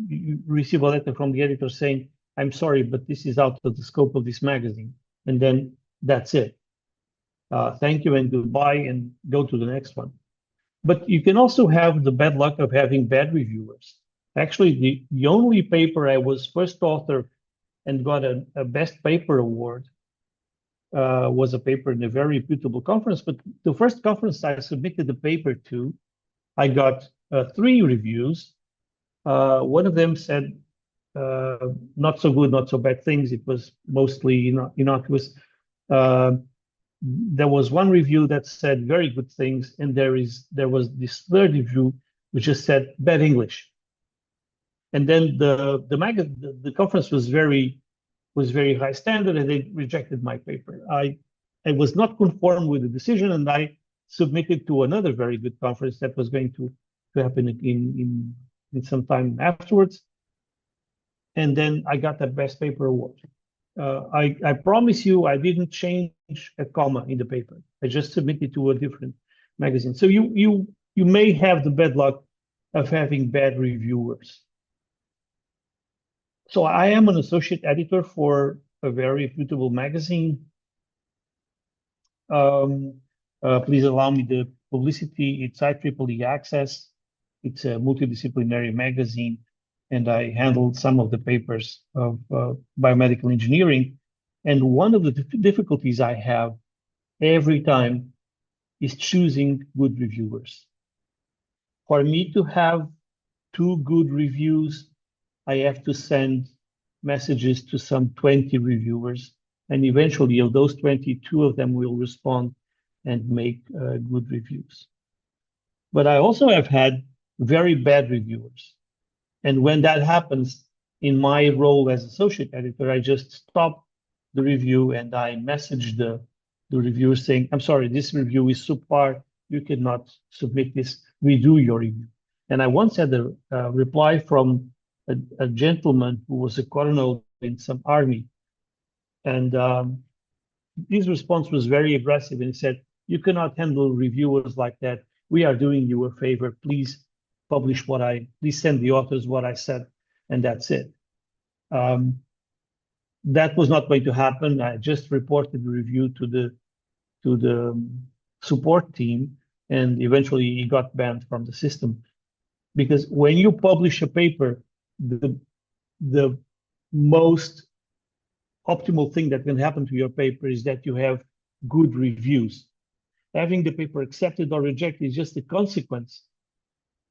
you receive a letter from the editor saying, I'm sorry, but this is out of the scope of this magazine. And then that's it. Thank you and goodbye, and go to the next one. But you can also have the bad luck of having bad reviewers. Actually, the only paper I was first author and got a best paper award was a paper in a very reputable conference. But the first conference I submitted the paper to, I got 3 reviews. One of them said not so good, not so bad things. It was mostly innocuous. There was one review that said very good things, and there was this third review which just said bad English. And then the conference was very high standard, and they rejected my paper. I was not conformed with the decision, and I submitted to another very good conference that was going to happen in some time afterwards. And then I got the best paper award. I promise you, I didn't change a comma in the paper. I just submitted to a different magazine. So you may have the bad luck of having bad reviewers. So I am an associate editor for a very reputable magazine. Please allow me the publicity. It's IEEE Access. It's a multidisciplinary magazine, and I handled some of the papers of biomedical engineering. And one of the difficulties I have every time is choosing good reviewers. For me to have 2 good reviews, I have to send messages to some 20 reviewers, and eventually of those 20, 2 of them will respond and make good reviews. But I also have had very bad reviewers. And when that happens, in my role as associate editor, I just stop the review and I message the reviewer saying, I'm sorry, this review is subpar. You cannot submit this. Redo your review. And I once had a reply from a gentleman who was a colonel in some army. And his response was very aggressive. And he said, you cannot handle reviewers like that. We are doing you a favor. Please publish please send the authors what I said. And that's it. That was not going to happen. I just reported the review to the support team, and eventually he got banned from the system. Because when you publish a paper, the most optimal thing that can happen to your paper is that you have good reviews. Having the paper accepted or rejected is just a consequence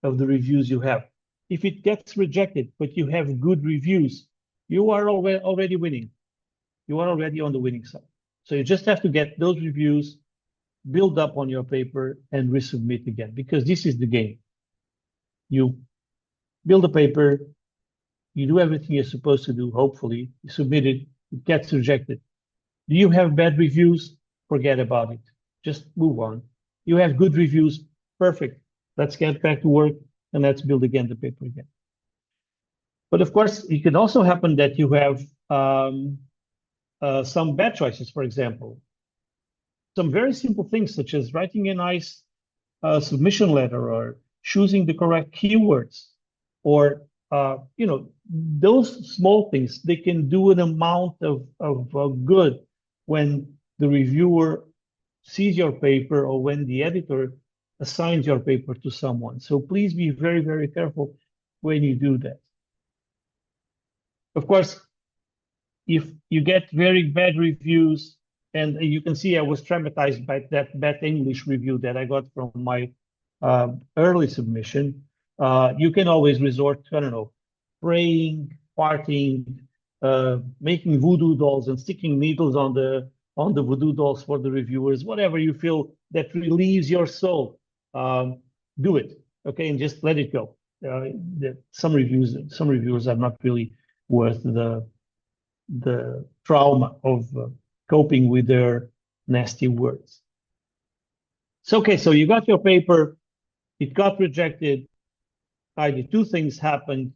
of the reviews you have. If it gets rejected, but you have good reviews, you are already winning. You are already on the winning side. So you just have to get those reviews, build up on your paper, and resubmit again, because this is the game. You build a paper, you do everything you're supposed to do, hopefully, you submit it, it gets rejected. Do you have bad reviews? Forget about it. Just move on. You have good reviews, perfect. Let's get back to work and let's build again the paper again. But of course, it can also happen that you have some bad choices, for example. Some very simple things, such as writing a nice submission letter or choosing the correct keywords, or those small things, they can do an amount of good when the reviewer sees your paper or when the editor assigns your paper to someone. So please be very, very careful when you do that. Of course, if you get very bad reviews, and you can see I was traumatized by that bad English review that I got from my early submission, you can always resort to, I don't know, praying, partying, making voodoo dolls and sticking needles on the voodoo dolls for the reviewers, whatever you feel that relieves your soul. Do it, okay, and just let it go. Some reviewers are not really worth the trauma of coping with their nasty words. So, okay, so you got your paper, it got rejected. Either 2 things happened: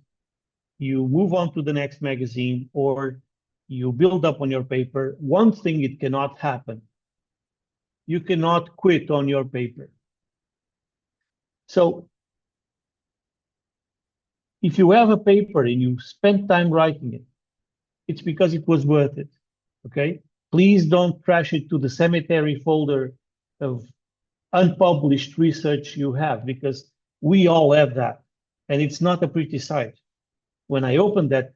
you move on to the next magazine, or you build up on your paper. One thing, it cannot happen: you cannot quit on your paper. So if you have a paper and you spend time writing it, it's because it was worth it, okay? Please don't trash it to the cemetery folder of unpublished research you have, because we all have that, and it's not a pretty sight. When I open that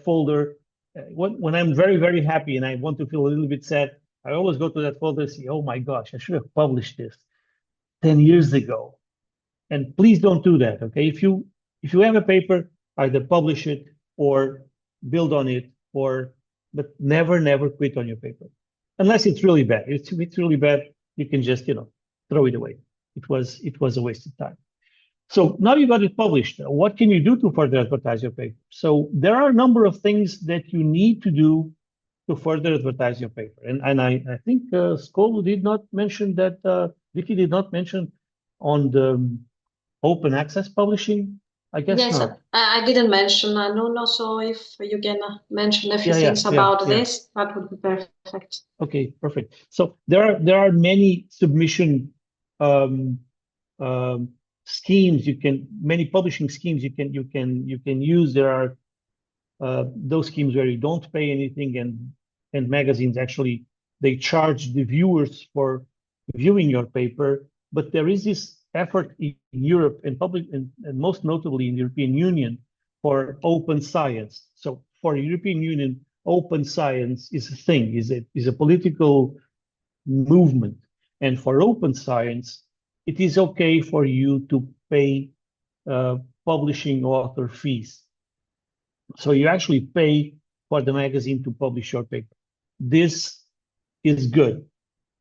folder, when I'm very, very happy and I want to feel a little bit sad, I always go to that folder and see, oh my gosh, I should have published this 10 years ago. And please don't do that, okay? If you have a paper, either publish it or build on it, but never quit on your paper, unless it's really bad. If it's really bad, you can just throw it away. It was a waste of time. So now you got it published. What can you do to further advertise your paper? So there are a number of things that you need to do to further advertise your paper. And I think Skoulou did not mention that, Vicky did not mention on the open access publishing. I guess yes, not. I didn't mention Nuno, so if you can mention a few things about this, that would be perfect. Okay, perfect. So there are many submission schemes many publishing schemes you can use. There are those schemes where you don't pay anything, and and magazines actually, they charge the viewers for viewing your paper, but there is this effort in Europe and most notably in the European Union for open science. So for the European Union, open science is a thing, is a political movement. And for open science, it is okay for you to pay publishing author fees. So you actually pay for the magazine to publish your paper. This is good.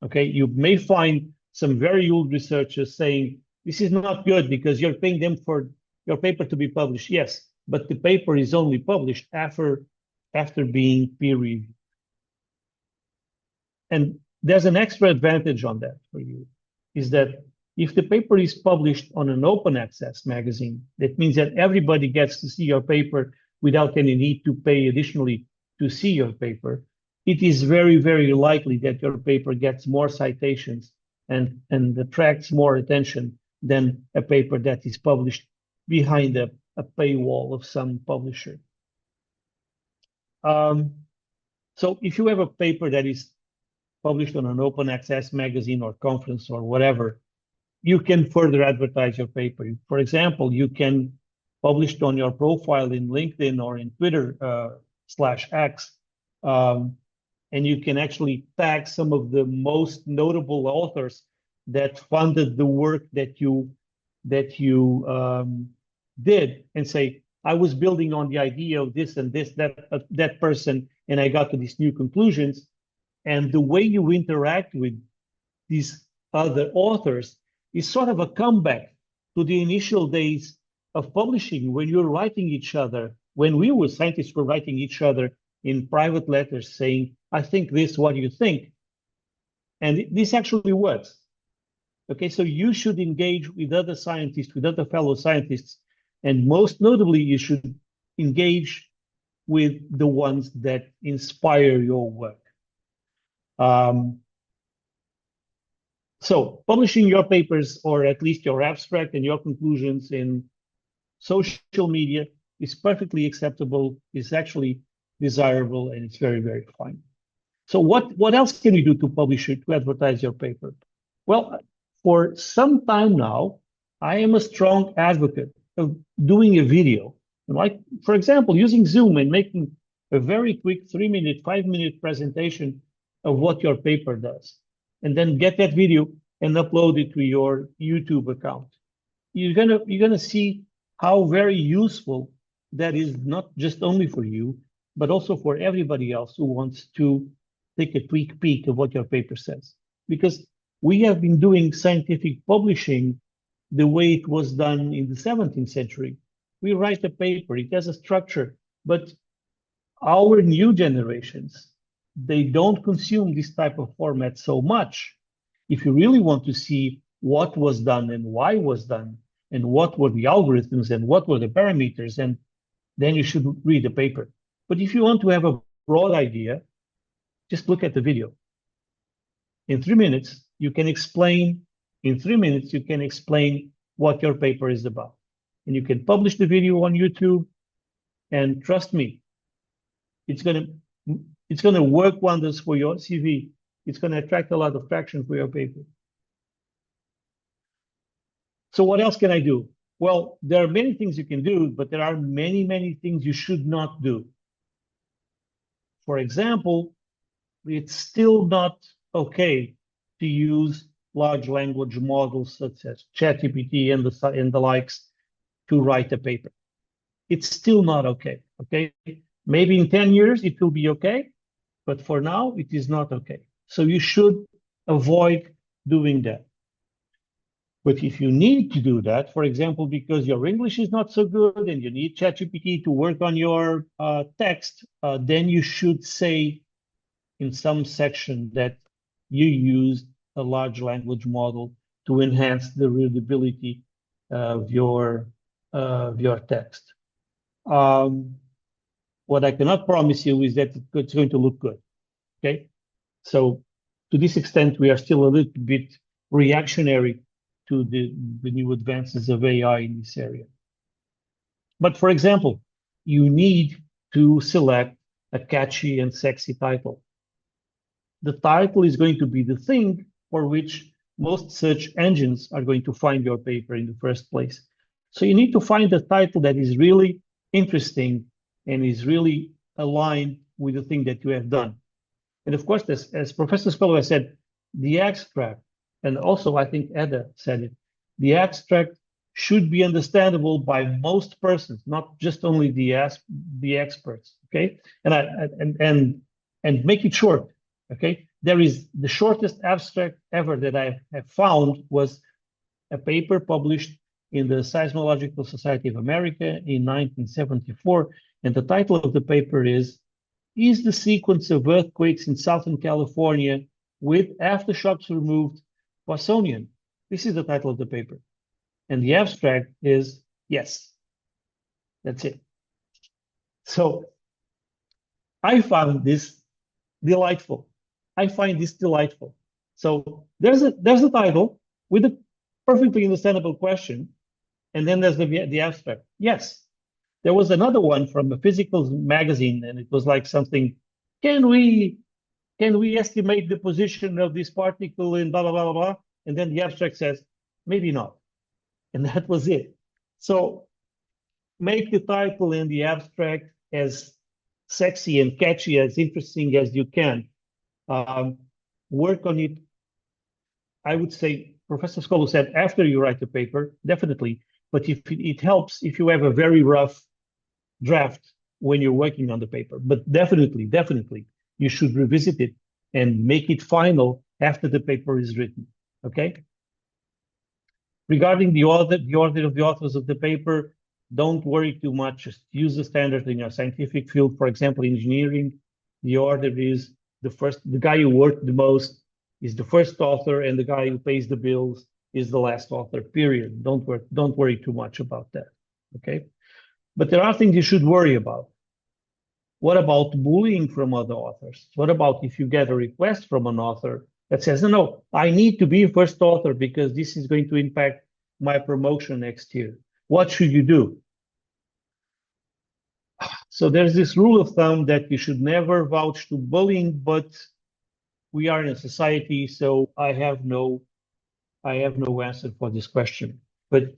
Okay, you may find some very old researchers saying this is not good because you're paying them for your paper to be published. Yes, but the paper is only published after being peer reviewed. And there's an extra advantage on that for you, is that if the paper is published on an open access magazine, that means that everybody gets to see your paper without any need to pay additionally to see your paper. It is very, very likely that your paper gets more citations and attracts more attention than a paper that is published behind a paywall of some publisher. So if you have a paper that is published on an open access magazine or conference or whatever, you can further advertise your paper. For example, you can publish it on your profile in LinkedIn or in Twitter /X, and you can actually tag some of the most notable authors that funded the work that you did, and say, I was building on the idea of this and this, that person, and I got to these new conclusions. And the way you interact with these other authors is sort of a comeback to the initial days of publishing, when you're writing each other, when we were scientists were writing each other in private letters saying, I think this, what do you think? And this actually works. Okay, so you should engage with other scientists, with other fellow scientists, and most notably, you should engage with the ones that inspire your work. So publishing your papers, or at least your abstract and your conclusions, in social media is perfectly acceptable, is actually desirable, and it's very, very fine. So what else can you do to publish it, to advertise your paper? Well, for some time now, I am a strong advocate of doing a video. Like, for example, using Zoom and making a very quick 3-minute, 5-minute presentation of what your paper does, and then get that video and upload it to your YouTube account. You're gonna see how very useful that is, not just only for you, but also for everybody else who wants to take a quick peek of what your paper says. Because we have been doing scientific publishing the way it was done in the 17th century. We write a paper, it has a structure, but our new generations, they don't consume this type of format so much. If you really want to see what was done and why it was done, and what were the algorithms and what were the parameters, and then you should read the paper. But if you want to have a broad idea, just look at the video. In 3 minutes, you can explain, what your paper is about. And you can publish the video on YouTube, and trust me, it's gonna work wonders for your CV. It's gonna attract a lot of traction for your paper. So what else can I do? Well, there are many things you can do, but there are many, many things you should not do. For example, it's still not okay to use large language models such as ChatGPT and the likes to write a paper. It's still not okay, okay? Maybe in 10 years it will be okay, but for now it is not okay. So you should avoid doing that. But if you need to do that, for example, because your English is not so good and you need ChatGPT to work on your text, then you should say in some section that you used a large language model to enhance the readability of your text. What I cannot promise you is that it's going to look good, okay? So to this extent, we are still a little bit reactionary to the new advances of AI in this area. But for example, you need to select a catchy and sexy title. the title is going to be the thing for which most search engines are going to find your paper in the first place. So you need to find a title that is really interesting and is really aligned with the thing that you have done. And of course, as Professor Skoulou has said, the abstract, and also I think Edda said it, the abstract should be understandable by most persons, not just only the experts. Okay, and make it short. Okay, there is the shortest abstract ever that I have found was a paper published in the Seismological Society of America in 1974, and the title of the paper is the sequence of earthquakes in Southern California with aftershocks removed Poissonian? This is the title of the paper. And the abstract is yes. That's it. So I found this delightful. I find this delightful. So there's a title with a perfectly understandable question, and then there's the abstract. Yes. There was another one from a physical magazine, and it was like something, can we estimate the position of this particle in blah, blah, blah, blah, blah? And then the abstract says, maybe not. And that was it. So make the title and the abstract as sexy and catchy, as interesting as you can. Work on it. I would say, Professor Skoulou said, after you write the paper, definitely. But if it helps if you have a very rough draft when you're working on the paper. But definitely, you should revisit it and make it final after the paper is written. Okay? Regarding the order of the authors of the paper, don't worry too much. Just use the standard in your scientific field. For example, engineering, the order is the guy who worked the most is the first author, and the guy who pays the bills is the last author, period. Don't worry too much about that. Okay? But there are things you should worry about. What about bullying from other authors? What about if you get a request from an author that says, no, I need to be a first author because this is going to impact my promotion next year? What should you do? So there's this rule of thumb that you should never vouch to bullying, but we are in a society, so I have no answer for this question. But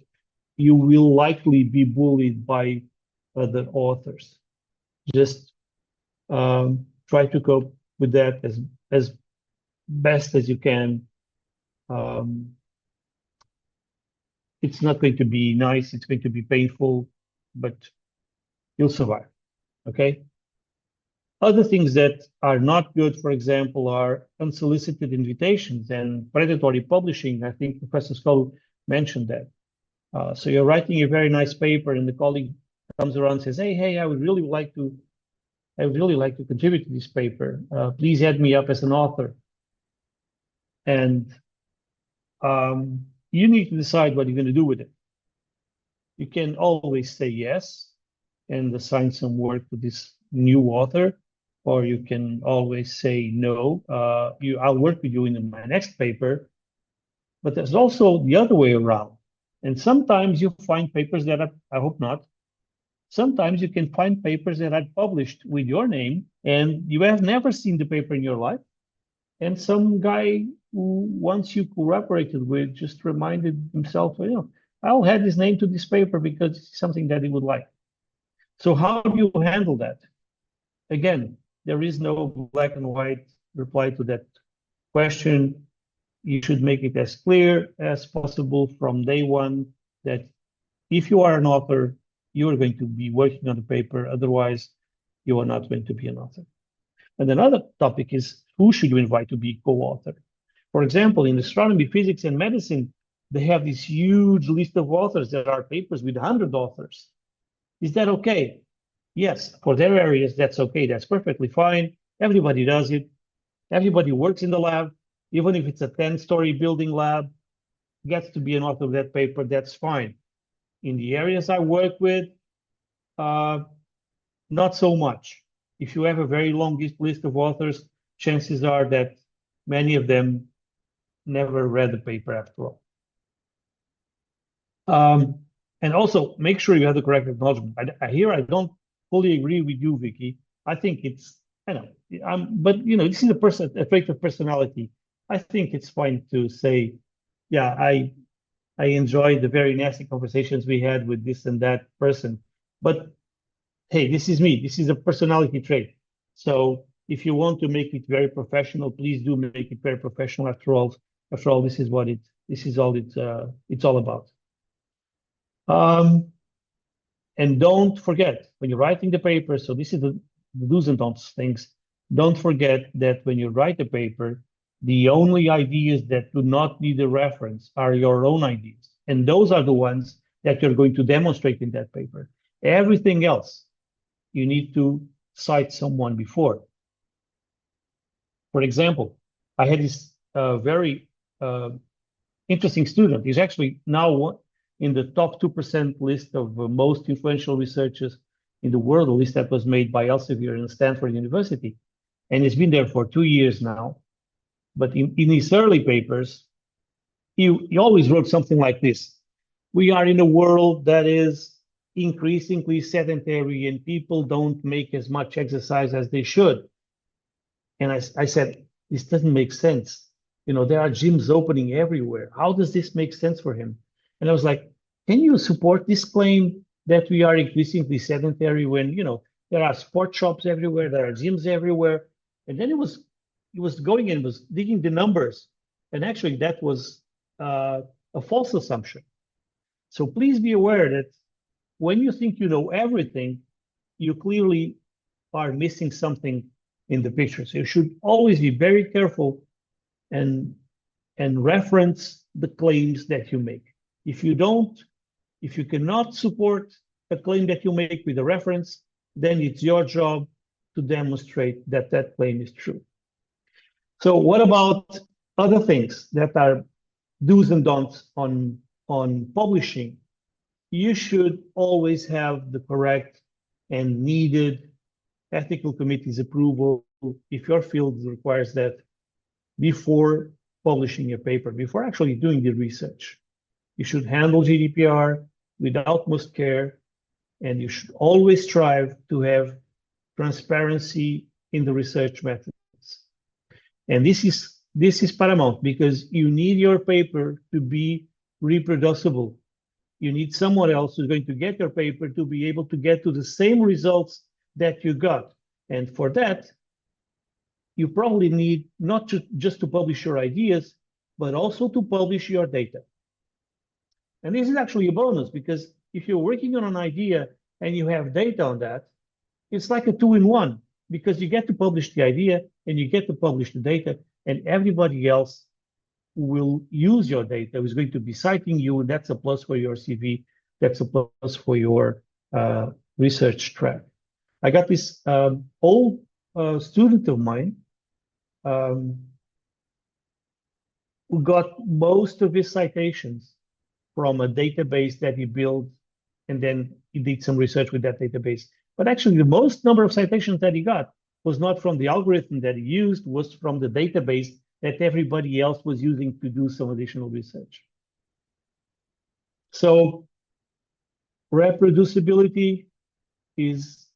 you will likely be bullied by other authors. Just try to cope with that as best as you can. It's not going to be nice, it's going to be painful, but you'll survive, okay? Other things that are not good, for example, are unsolicited invitations and predatory publishing. I think Professor Skoulou mentioned that. So you're writing a very nice paper and the colleague comes around and says, hey, I would really like to contribute to this paper. Please add me up as an author. And you need to decide what you're going to do with it. You can always say yes and assign some work to this new author, or you can always say no. I'll work with you in my next paper. But there's also the other way around. And sometimes you find papers that I hope not. Sometimes you can find papers that are published with your name and you have never seen the paper in your life. And some guy who once you cooperated with just reminded himself, I'll add his name to this paper because it's something that he would like. So how do you handle that? Again, there is no black and white reply to that question. You should make it as clear as possible from day one that if you are an author, you are going to be working on the paper. Otherwise, you are not going to be an author. And another topic is who should you invite to be co-author? For example, in astronomy, physics, and medicine, they have this huge list of authors. There are papers with 100 authors. Is that okay? Yes, for their areas, that's okay. That's perfectly fine. Everybody does it. Everybody works in the lab. Even if it's a 10-story building lab, gets to be an author of that paper, that's fine. In the areas I work with, not so much. If you have a very long list of authors, chances are that many of them never read the paper after all. And also make sure you have the correct acknowledgement. I don't fully agree with you, Vicky. I think it's I know, but this is a trait of personality. I think it's fine to say, yeah, I enjoyed the very nasty conversations we had with this and that person, but hey, this is me. This is a personality trait. So if you want to make it very professional, please do make it very professional. After all, this is all it's all about. And don't forget when you're writing the paper. So this is the do's and don'ts things. Don't forget that when you write a paper, the only ideas that do not need a reference are your own ideas. And those are the ones that you're going to demonstrate in that paper. Everything else, you need to cite someone before. For example, I had this very interesting student. He's actually now in the top 2% list of most influential researchers in the world, a list that was made by Elsevier and Stanford University. And he's been there for 2 years now. But in his early papers, he always wrote something like this. We are in a world that is increasingly sedentary and people don't make as much exercise as they should. And I said, this doesn't make sense. There are gyms opening everywhere. How does this make sense for him? And I was like, can you support this claim that we are increasingly sedentary when, there are sport shops everywhere, there are gyms everywhere? And then he was going and was digging the numbers. And actually that was a false assumption. So please be aware that when you think you know everything, you clearly are missing something in the picture. So you should always be very careful and reference the claims that you make. If you cannot support a claim that you make with a reference, then it's your job to demonstrate that that claim is true. So what about other things that are do's and don'ts on publishing? You should always have the correct and needed ethical committee's approval if your field requires that before publishing a paper, before actually doing the research. You should handle GDPR with utmost care, and you should always strive to have transparency in the research methods. And this is paramount because you need your paper to be reproducible. You need someone else who's going to get your paper to be able to get to the same results that you got. And for that, you probably need not just to publish your ideas, but also to publish your data. And this is actually a bonus because if you're working on an idea and you have data on that, it's like a 2-in-1 because you get to publish the idea and you get to publish the data, and everybody else will use your data, is going to be citing you, and that's a plus for your CV, that's a plus for your research track. I got this old student of mine who got most of his citations from a database that he built, and then he did some research with that database. But actually, the most number of citations that he got was not from the algorithm that he used, was from the database that everybody else was using to do some additional research. So reproducibility is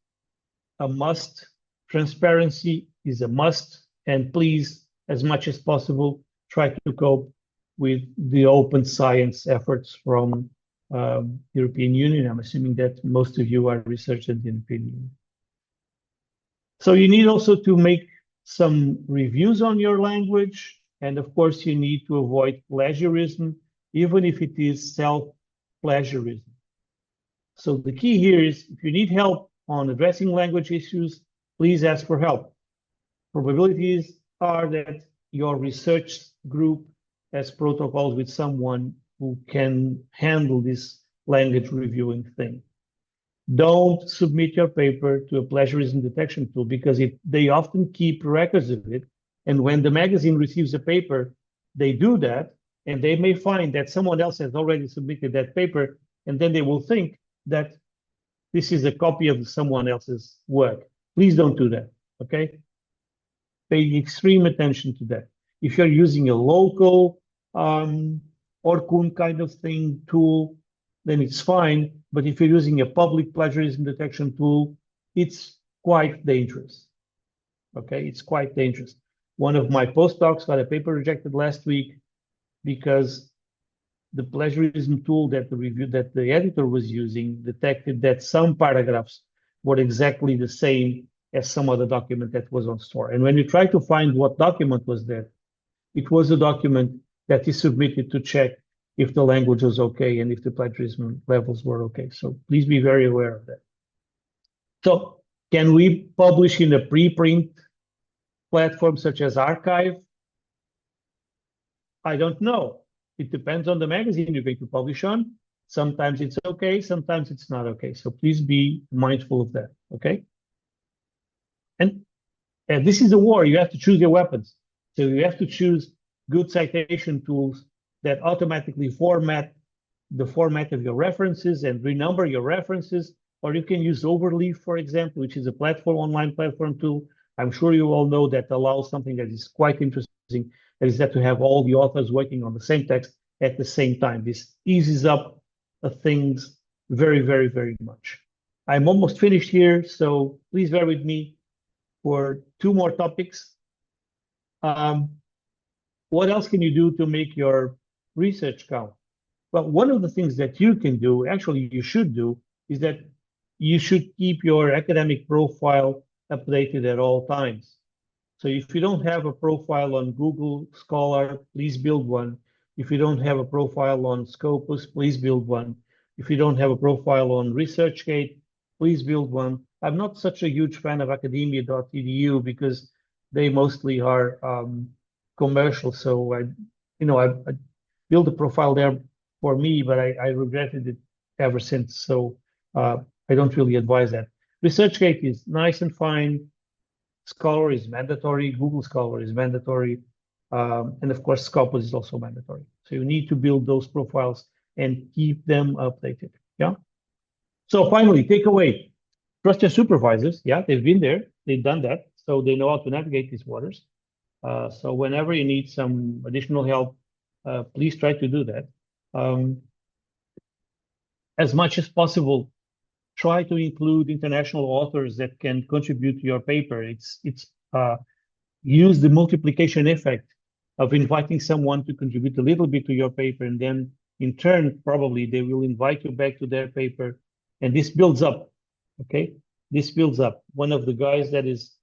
a must. Transparency is a must. And please, as much as possible, try to cope with the open science efforts from European Union. I'm assuming that most of you are researchers in the European Union. So you need also to make some reviews on your language. And of course, you need to avoid plagiarism, even if it is self-plagiarism. So the key here is if you need help on addressing language issues, please ask for help. Probabilities are that your research group has protocols with someone who can handle this language reviewing thing. Don't submit your paper to a plagiarism detection tool because they often keep records of it. And when the magazine receives a paper, they do that, and they may find that someone else has already submitted that paper, and then they will think that this is a copy of someone else's work. Please don't do that, okay? Pay extreme attention to that. If you're using a local Orkun kind of thing tool, then it's fine. But if you're using a public plagiarism detection tool, it's quite dangerous. Okay, it's quite dangerous. One of my postdocs got a paper rejected last week because the plagiarism tool that the editor was using detected that some paragraphs were exactly the same as some other document that was on store. And when you try to find what document was there, it was a document that is submitted to check if the language was okay and if the plagiarism levels were okay. So please be very aware of that. So can we publish in a preprint platform such as Archive? I don't know. It depends on the magazine you're going to publish on. Sometimes it's okay, sometimes it's not okay. So please be mindful of that, okay? And this is a war. You have to choose your weapons. So you have to choose good citation tools that automatically format the format of your references and renumber your references. Or you can use Overleaf, for example, which is a online platform tool. I'm sure you all know that allows something that is quite interesting. That is that to have all the authors working on the same text at the same time. This eases up things very, very, very much. I'm almost finished here, so please bear with me for 2 more topics. What else can you do to make your research count? Well, one of the things that you can do, actually you should do, is that you should keep your academic profile updated at all times. So if you don't have a profile on Google Scholar, please build one. If you don't have a profile on Scopus, please build one. If you don't have a profile on ResearchGate, please build one. I'm not such a huge fan of academia.edu because they mostly are commercial. So I built a profile there for me, but I regretted it ever since. So I don't really advise that. ResearchGate is nice and fine. Scholar is mandatory. Google Scholar is mandatory. And of course, Scopus is also mandatory. So you need to build those profiles and keep them updated. Yeah. So finally, takeaway. Trust your supervisors. Yeah, they've been there. They've done that. So they know how to navigate these waters. So whenever you need some additional help, please try to do that. As much as possible, try to include international authors that can contribute to your paper. Use the multiplication effect of inviting someone to contribute a little bit to your paper, and then in turn, probably they will invite you back to their paper, and this builds up, okay? This builds up. One of the guys that is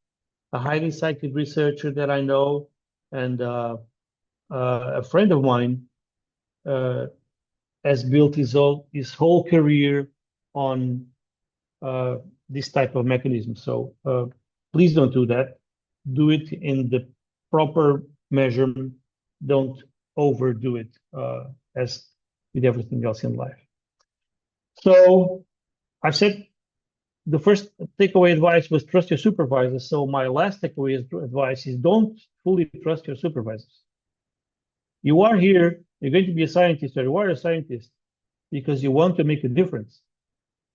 a highly cited researcher that I know, and a friend of mine has built his whole career on this type of mechanism. So please don't do that. Do it in the proper measurement. Don't overdo it as with everything else in life. So I've said the first takeaway advice was trust your supervisors. So my last takeaway advice is don't fully trust your supervisors. You are here, you're going to be a scientist, or you are a scientist because you want to make a difference,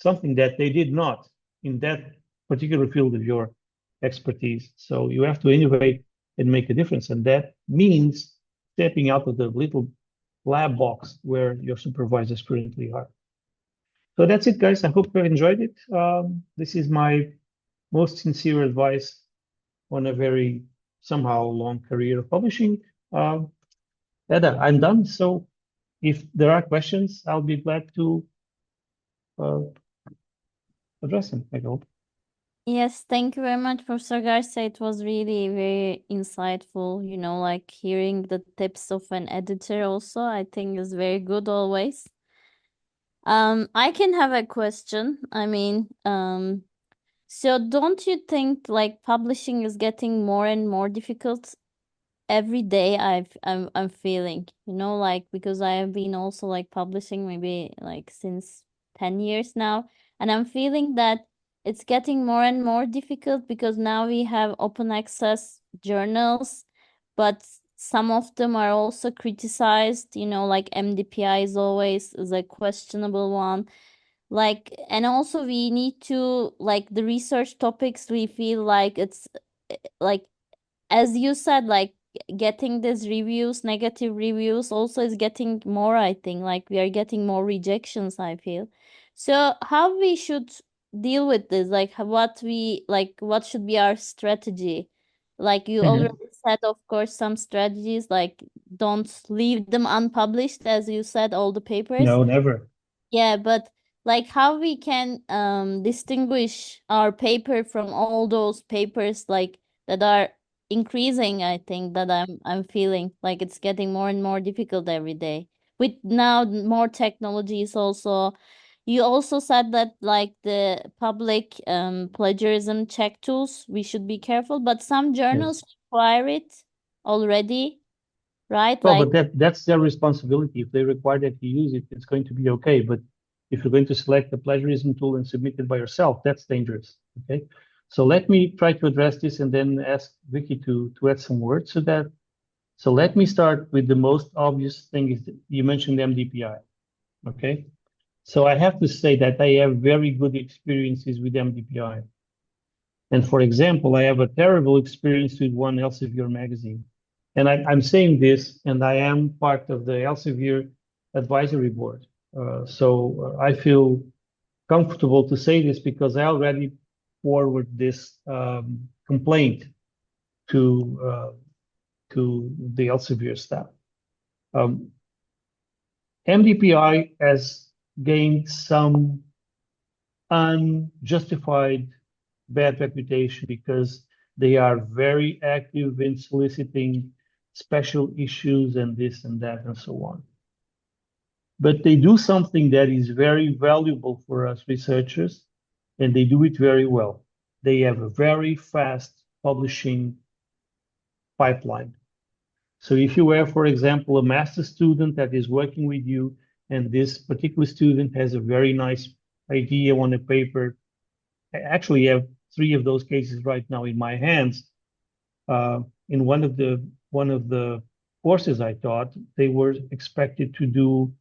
something that they did not in that particular field of your expertise. So you have to innovate and make a difference. And that means stepping out of the little lab box where your supervisors currently are. So that's it, guys. I hope you enjoyed it. This is my most sincere advice on a very somehow long career of publishing. I'm done. So if there are questions, I'll be glad to address them, I hope. Yes, thank you very much, Professor García. It was really very insightful, like hearing the tips of an editor also, I think is very good always. I can have a question. So don't you think like publishing is getting more and more difficult every day? I'm feeling, like because I have been also like publishing maybe like since 10 years now, and I'm feeling that it's getting more and more difficult because now we have open access journals, but some of them are also criticized, like MDPI is always a questionable one. Like, and also we need to like the research topics, we feel like it's like, as you said, like getting these reviews, negative reviews also is getting more, I think, like we are getting more rejections, I feel. So how we should deal with this? Like what should be our strategy Like you already said, of course, some strategies, like don't leave them unpublished, as you said, all the papers. No, never. Yeah, but like how we can distinguish our paper from all those papers like that are increasing, I think that I'm feeling like it's getting more and more difficult every day. With now more technologies also. You also said that like the public plagiarism check tools, we should be careful, but some journals require it already, right? Well, Like but that's their responsibility. If they require that you use it, it's going to be okay. But if you're going to select the plagiarism tool and submit it by yourself, that's dangerous. Okay. So let me try to address this and then ask Vicky to add some words to that. So let me start with the most obvious thing is that you mentioned MDPI. Okay. So I have to say that I have very good experiences with MDPI. And for example, I have a terrible experience with one Elsevier magazine. And I'm saying this, and I am part of the Elsevier advisory board. So I feel comfortable to say this because I already forward this complaint to the Elsevier staff. MDPI has gained some unjustified bad reputation because they are very active in soliciting special issues and this and that and so on. But they do something that is very valuable for us researchers, and they do it very well. They have a very fast publishing pipeline. So if you have, for example, a master's student that is working with you, and this particular student has a very nice idea on a paper, I actually have 3 of those cases right now in my hands. In one of the courses I taught, they were expected to do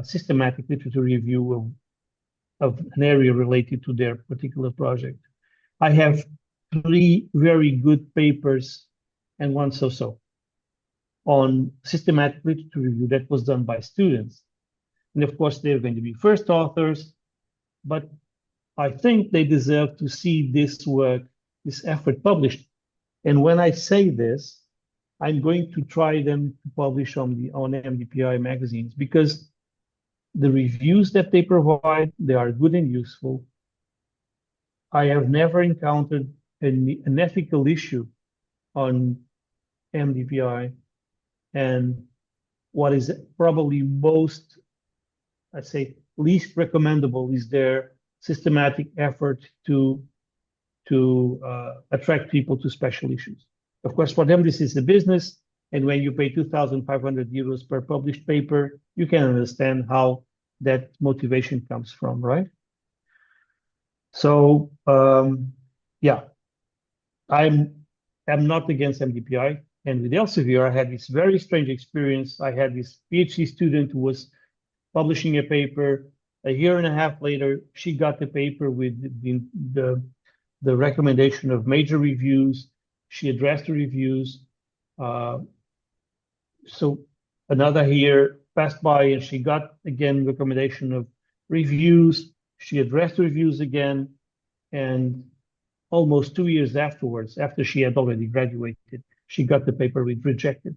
systematic literature review of an area related to their particular project. I have 3 very good papers and 1 so-so on systematic literature review that was done by students. And of course, they're going to be first authors, but I think they deserve to see this work, this effort published. And when I say this, I'm going to try them to publish on MDPI magazines because the reviews that they provide, they are good and useful. I have never encountered an ethical issue on MDPI. And what is probably most, I'd say, least recommendable is their systematic effort to attract people to special issues. Of course, for them, this is a business. And when you pay 2,500 euros per published paper, you can understand how that motivation comes from, right? So, yeah, I'm not against MDPI. And with Elsevier, I had this very strange experience. I had this PhD student who was publishing a paper. A year and a half later, she got the paper with the recommendation of major reviews. She addressed the reviews. So another year passed by and she got again recommendation of reviews. She addressed the reviews again. And almost 2 years afterwards, after she had already graduated, she got the paper rejected.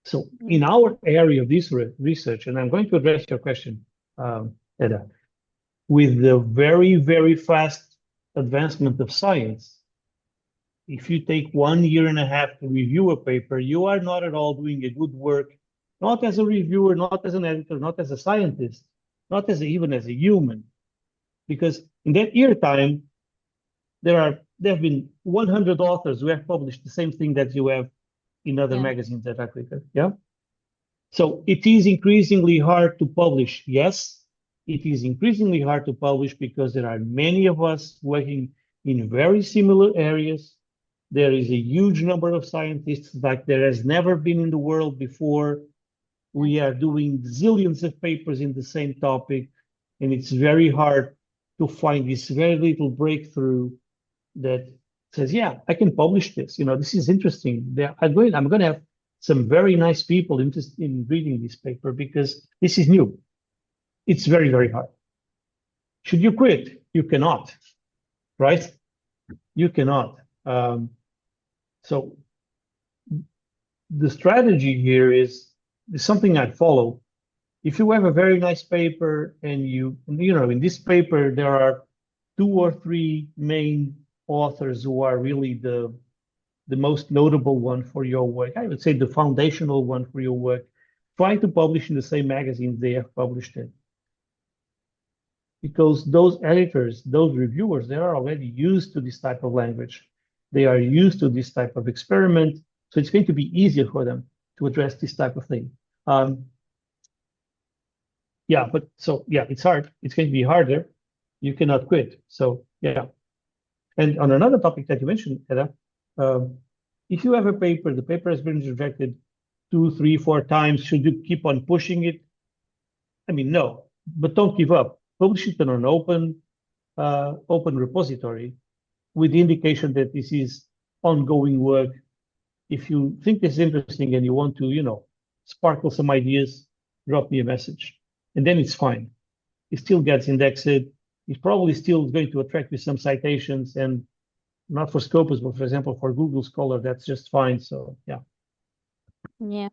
So in our area of this research, and I'm going to address your question, Eda, with the very, very fast advancement of science, if you take 1 year and a half to review a paper, you are not at all doing a good work, not as a reviewer, not as an editor, not as a scientist, not as even as a human. Because in that year time, there have been 100 authors who have published the same thing that you have in other magazines that are quicker. Yeah. So it is increasingly hard to publish. Yes, it is increasingly hard to publish because there are many of us working in very similar areas. There is a huge number of scientists like there has never been in the world before. We are doing zillions of papers in the same topic, and it's very hard to find this very little breakthrough that says, yeah, I can publish this. You know, this is interesting. I'm going to have some very nice people interested in reading this paper because this is new. It's very, very hard. Should you quit? You cannot, right? You cannot. So the strategy here is something I follow. If you have a very nice paper and you know, in this paper, there are 2 or 3 main authors who are really the most notable one for your work. I would say the foundational one for your work. Try to publish in the same magazine they have published in. Because those editors, those reviewers, they are already used to this type of language. They are used to this type of experiment. So it's going to be easier for them to address this type of thing. Yeah, but so yeah, it's hard. It's going to be harder. You cannot quit. So yeah. And on another topic that you mentioned, Edda, if you have a paper, the paper has been rejected 2, 3, 4 times, should you keep on pushing it? I mean, no, but don't give up. Publish it in an open repository with the indication that this is ongoing work. If you think this is interesting and you want to, you know, sparkle some ideas, drop me a message, and then it's fine. It still gets indexed. It's probably still going to attract you some citations, and not for Scopus, but for example, for Google Scholar, that's just fine. So yeah. Yeah,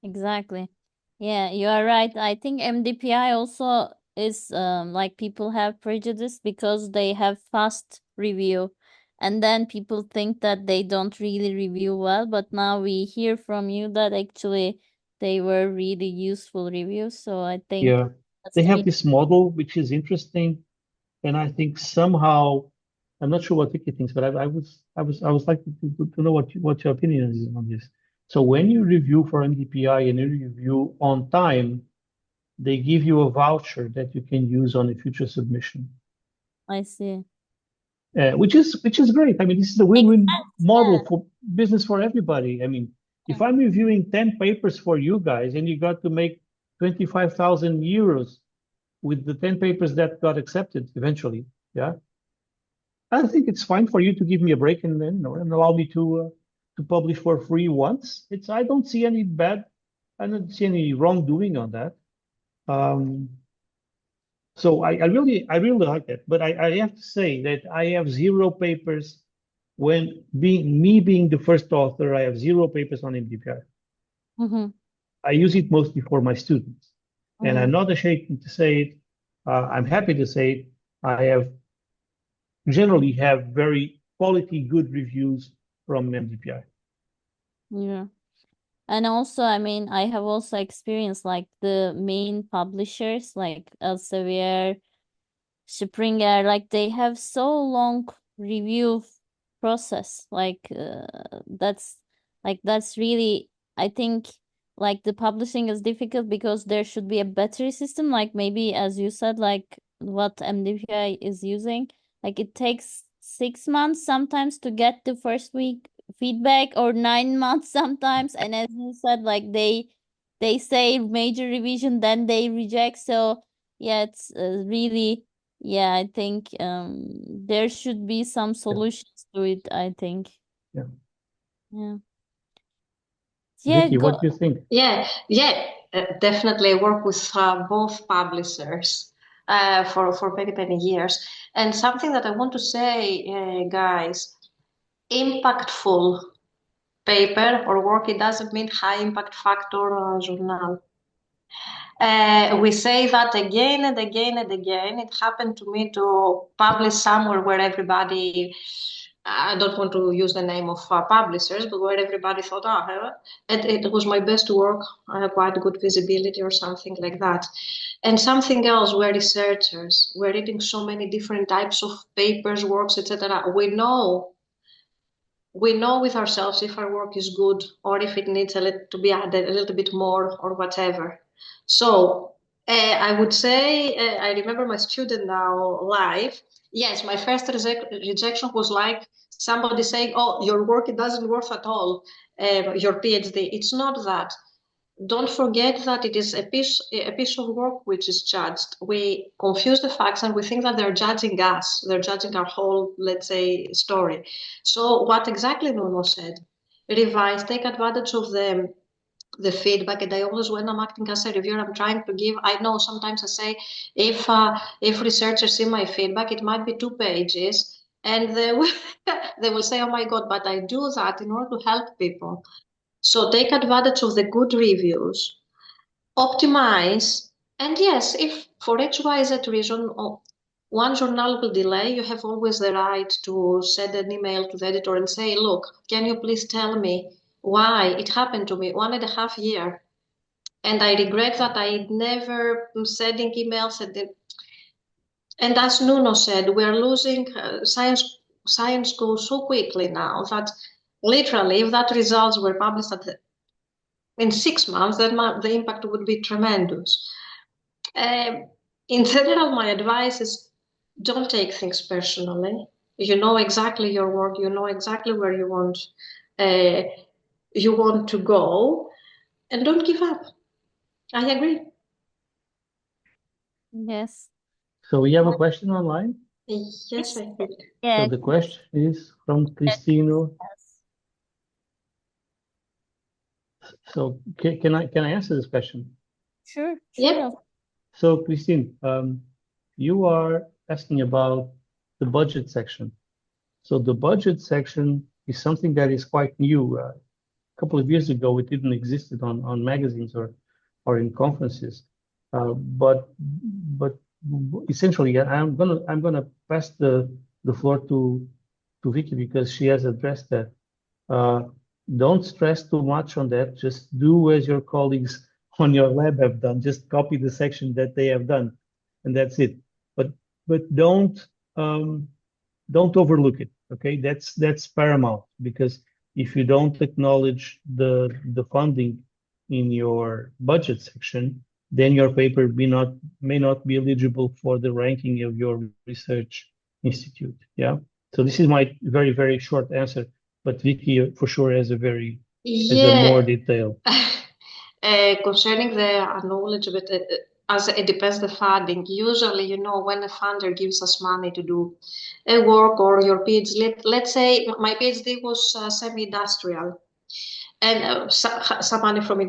exactly. Yeah, you are right. I think MDPI also is like people have prejudice because they have fast review, and then people think that they don't really review well. But now we hear from you that actually they were really useful reviews. So I think Yeah, that's they have really this model which is interesting, and I think somehow I'm not sure what Vicky thinks, but I was like to know what your opinion is on this. So when you review for MDPI and you review on time, they give you a voucher that you can use on a future submission, I see. which is great. I mean, this is a Makes win-win sense. model Yeah. for business for everybody. I mean, if I'm reviewing 10 papers for you guys and you got to make 25,000 euros with the 10 papers that got accepted eventually, yeah, I think it's fine for you to give me a break and then, you know, and allow me to publish for free once. I don't see any I don't see any wrongdoing on that. So I really like that. But I have to say that I have 0 papers when being the first author, I have 0 papers on MDPI. Mm-hmm. I use it mostly for my students. And I'm not ashamed to say it. I'm happy to say it. I generally have very quality, good reviews from MDPI. Yeah. And also, I mean, I have also experienced like the main publishers like Elsevier, Springer, like they have so long review process. Like that's really, I think like the publishing is difficult because there should be a battery system, like maybe as you said, like what MDPI is using. Like it takes 6 months sometimes to get the first week feedback, or 9 months sometimes, and as you said, like they say major revision, then they reject. So yeah, it's really, yeah, I think there should be some solutions to it, I think. Yeah. Yeah. Yeah, Vicky, go. what do you think? Yeah, definitely. I work with both publishers for many years. And something that I want to say, guys, impactful paper or work, it doesn't mean high impact factor journal. We say that again and again and again. It happened to me to publish somewhere where everybody, I don't want to use the name of publishers, but where everybody thought, it was my best work, I had quite good visibility or something like that. And something else where researchers were reading so many different types of papers, works, etc. We know with ourselves if our work is good or if it needs to be added a little bit more or whatever. So I would say, I remember my student now live. Yes, my first rejection was like somebody saying, oh, your work, it doesn't worth at all, your PhD. It's not that. Don't forget that it is a piece of work which is judged. We confuse the facts and we think that they're judging us. They're judging our whole, let's say, story. So what exactly Nuno said, revise, take advantage of the feedback. And I always, when I'm acting as a reviewer, I'm trying to give, I know sometimes I say, if researchers see my feedback, it might be 2 pages. And they will, they will say, oh my God, but I do that in order to help people. So take advantage of the good reviews, optimize, and yes, if for XYZ reason one journal will delay, you have always the right to send an email to the editor and say, look, can you please tell me why it happened to me 1.5 years? And I regret that I never sending emails. And as Nuno said, we're losing science. Science goes so quickly now that literally, if that results were published in 6 months, then the impact would be tremendous. In general, my advice is don't take things personally. You know exactly your work. You know exactly where you want to go, and don't give up. I agree. Yes. So we have a question online. Yes, I think. Yeah. So the question is from Cristino. Yes. So can I answer this question? Sure. Yep. So Christine, you are asking about the budget section. So the budget section is something that is quite new. A couple of years ago, it didn't exist on magazines or in conferences. But essentially, I'm gonna pass the floor to Vicky because she has addressed that. Don't stress too much on that. Just do as your colleagues on your lab have done. Just copy the section that they have done, and that's it. But don't overlook it. Okay, that's paramount because if you don't acknowledge the funding in your budget section, then your paper may not be eligible for the ranking of your research institute. Yeah. So this is my very, very short answer, but Vicky for sure has a more detailed. Concerning the acknowledgement, as it depends the funding. Usually, when a funder gives us money to do a work or your PhD, let's say my PhD was semi-industrial, and some money from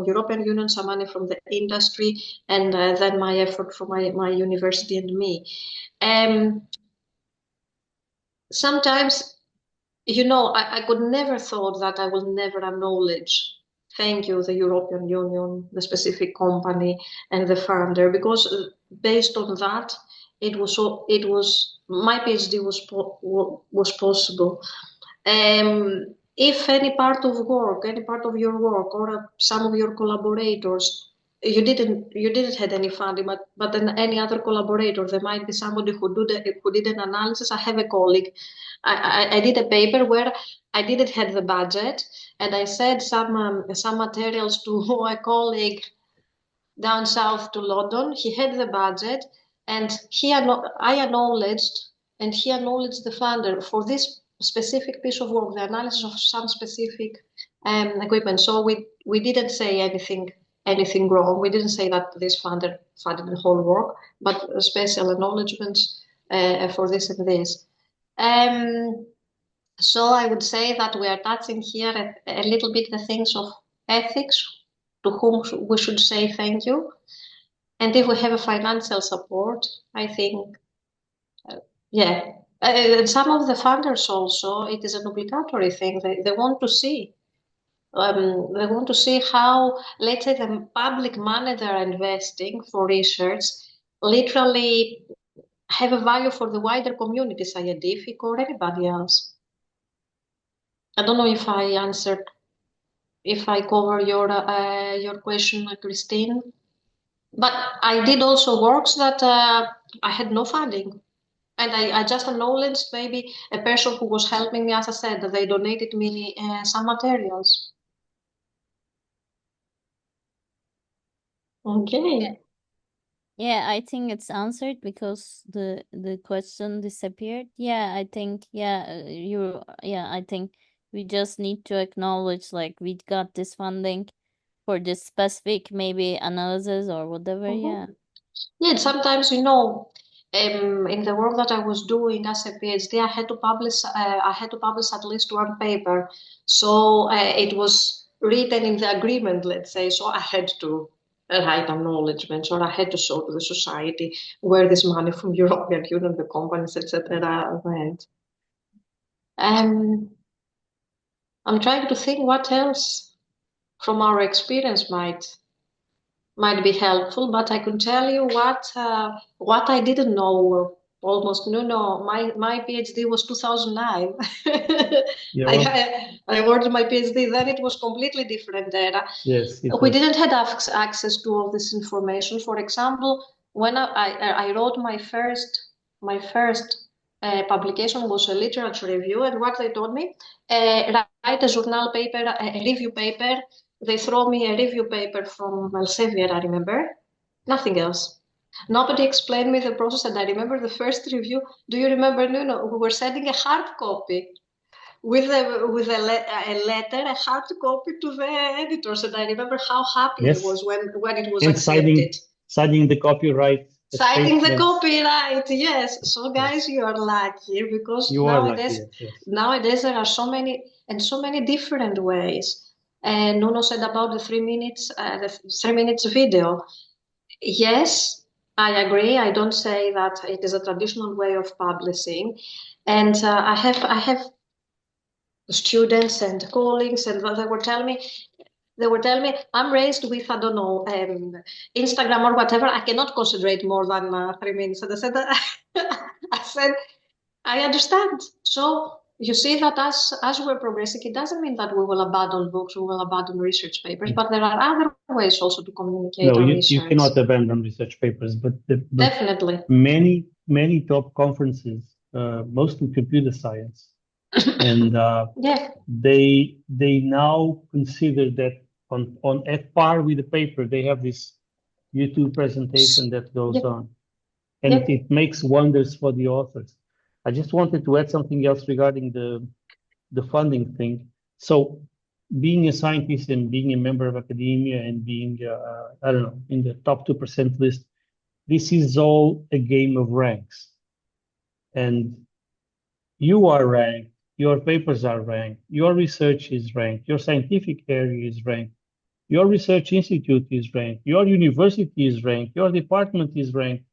European Union, some money from the industry, and then my effort from my university and me. Sometimes, I could never thought that I will never acknowledge, thank you, the European Union, the specific company, and the funder, because based on that, my PhD was possible. If any part of your work, or some of your collaborators, you didn't have any funding, but then any other collaborator, there might be somebody who did an analysis. I have a colleague. I did a paper where I didn't have the budget, and I sent some materials to a colleague down south to London. He had the budget, and I acknowledged, and he acknowledged the funder for this specific piece of work, the analysis of some specific equipment. So we didn't say anything wrong. We didn't say that this funder funded the whole work, but special acknowledgements for this and this. So I would say that we are touching here a little bit the things of ethics, to whom we should say thank you. And if we have a financial support, I think, some of the funders also, it is an obligatory thing. They want to see. They want to see how, let's say, the public money they're investing for research literally have a value for the wider community, scientific or anybody else. I don't know if I cover your question, Christine. But I did also works that I had no funding. And I just acknowledged maybe a person who was helping me, as I said, that they donated me some materials. Okay. Yeah, I think it's answered because the question disappeared. Yeah, I think I think we just need to acknowledge like we got this funding for this specific maybe analysis or whatever. Yeah. Yeah, sometimes in the work that I was doing as a PhD, I had to publish at least one paper. So it was written in the agreement, let's say, so I had to right acknowledgements, or I had to show to the society where this money from European Union, the companies, etc., went. I'm trying to think what else from our experience might be helpful, but I can tell you what I didn't know almost. No, my PhD was 2009. Yeah. I awarded my PhD, then it was completely different data. Yes, We didn't have access to all this information. For example, when I wrote my first publication was a literature review, and what they told me, write a journal paper, a review paper. They throw me a review paper from Elsevier, I remember, nothing else. Nobody explained me the process, and I remember the first review. Do you remember, Nuno? We were sending a hard copy with a letter, a hard copy to the editors, and I remember how happy I was when it was accepted. Signing the copyright. Signing the copyright, yes. So guys, you are lucky because nowadays there are so many different ways. And Nuno said about the 3 minutes, the 3 minutes video. Yes, I agree. I don't say that it is a traditional way of publishing, and I have students and colleagues, and they were telling me, I'm raised with, I don't know, Instagram or whatever. I cannot consider it more than 3 minutes. And I said, I understand. So you see that as we're progressing, it doesn't mean that we will abandon books, we will abandon research papers, but there are other ways also to communicate our research. You cannot abandon research papers, but definitely many top conferences, mostly computer science, and they now consider that on at par with the paper, they have this YouTube presentation that goes on, and it makes wonders for the authors. I just wanted to add something else regarding the funding thing. So being a scientist and being a member of academia and being, I don't know, in the top 2% list, this is all a game of ranks. And you are ranked, your papers are ranked, your research is ranked, your scientific area is ranked, your research institute is ranked, your university is ranked, your department is ranked,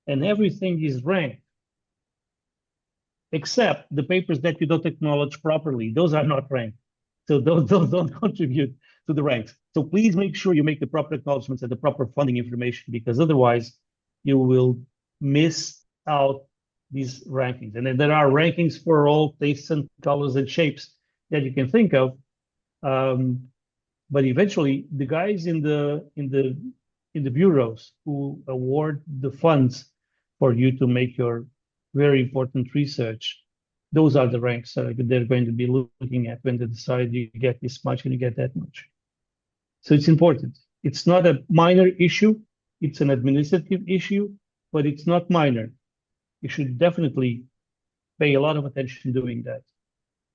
and everything is ranked, except the papers that you don't acknowledge properly. Those are not ranked. So those don't contribute to the ranks. So please make sure you make the proper acknowledgements and the proper funding information, because otherwise you will miss out these rankings. And then there are rankings for all tastes and colors and shapes that you can think of. But eventually the guys in the bureaus who award the funds for you to make your very important research, those are the ranks they're going to be looking at when they decide you get this much and you get that much. So it's important. It's not a minor issue. It's an administrative issue, but it's not minor. You should definitely pay a lot of attention doing that.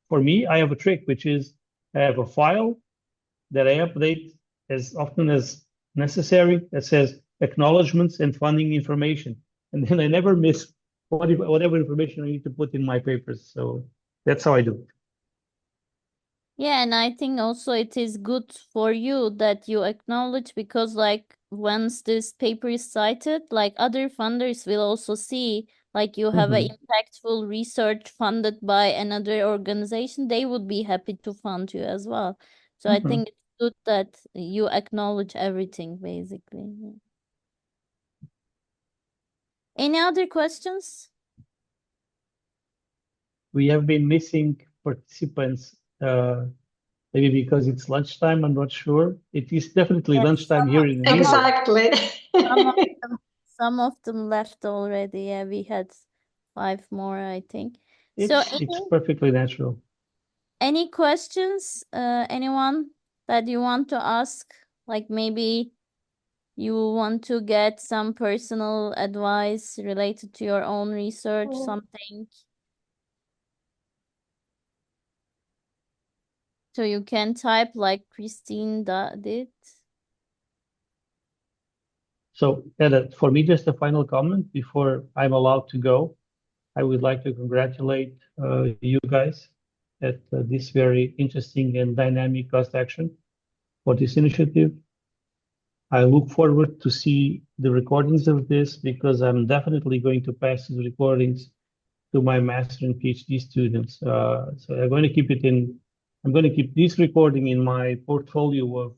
For me, I have a trick, which is I have a file that I update as often as necessary that says acknowledgements and funding information. And then I never miss whatever information I need to put in my papers. So that's how I do it. Yeah, and I think also it is good for you that you acknowledge, because like once this paper is cited, like other funders will also see like you have an impactful research funded by another organization. They would be happy to fund you as well. So I think it's good that you acknowledge everything, basically. Any other questions? We have been missing participants, maybe because it's lunchtime, I'm not sure. It is definitely lunchtime here in the Exactly. Some of them left already. Yeah, we had 5 more, I think. It's perfectly natural. Any questions? Anyone that you want to ask? Like maybe you want to get some personal advice related to your own research, something. So you can type like Christine did. So for me, just a final comment before I'm allowed to go. I would like to congratulate you guys at this very interesting and dynamic cost action for this initiative. I look forward to see the recordings of this because I'm definitely going to pass these recordings to my master and PhD students. So I'm going to keep it in. I'm going to keep this recording in my portfolio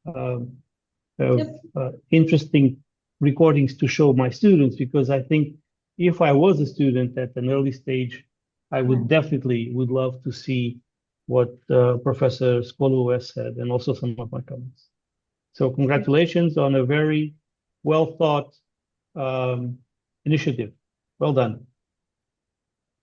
um, of interesting recordings to show my students because I think if I was a student at an early stage, I would definitely would love to see what Professor Skoulou has said and also some of my comments. So congratulations on a very well thought initiative. Well done.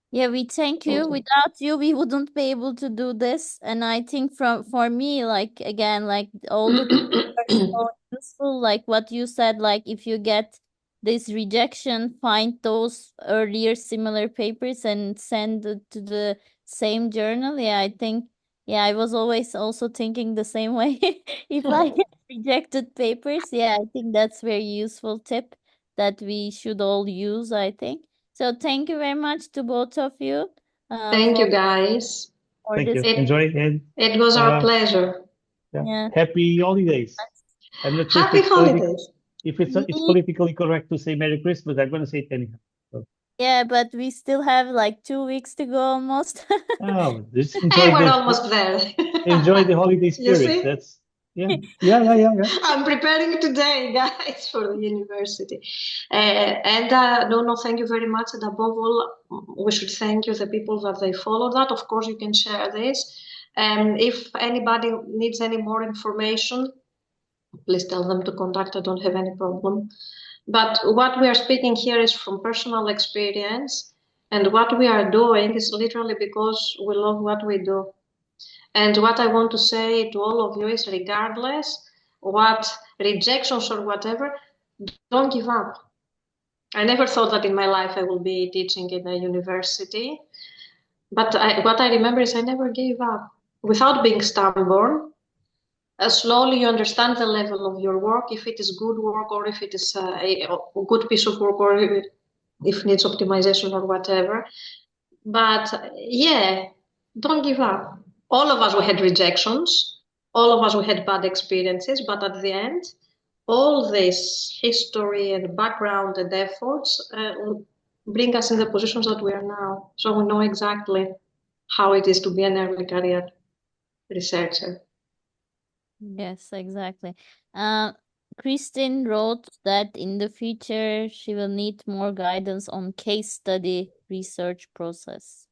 Yeah, we thank you. Thank you. Without you, we wouldn't be able to do this. And I think for me, like again, like all the are so useful. Like what you said, like if you get this rejection, find those earlier similar papers and send it to the same journal. Yeah, I think I was always also thinking the same way. If I get rejected papers, I think that's very useful tip that we should all use, I think. So thank you very much to both of you Thank you, guys. for Thank this. you. Enjoy and It was our pleasure. Yeah. happy holidays. I'm not sure Happy holidays. if it's politically correct to say Merry Christmas. I'm going to say it anyhow. So, Yeah, but we still have like 2 weeks to go almost. just Hey, we're almost there. enjoy the holiday You spirit. see? That's yeah. I'm preparing today, guys, for the university. Nuno, thank you very much. And above all, we should thank you, the people that they follow that. Of course, you can share this. If anybody needs any more information, please tell them to contact. I don't have any problem. But what we are speaking here is from personal experience. And what we are doing is literally because we love what we do. And what I want to say to all of you is regardless what rejections or whatever, don't give up. I never thought that in my life I will be teaching in a university. But what I remember is I never gave up. Without being stubborn, slowly you understand the level of your work, if it is good work or if it is a good piece of work or if it needs optimization or whatever. But don't give up. All of us, we had rejections. All of us, we had bad experiences. But at the end, all this history and background and efforts bring us in the positions that we are now. So we know exactly how it is to be an early career researcher. Yes, exactly. Christine wrote that in the future she will need more guidance on case study research process.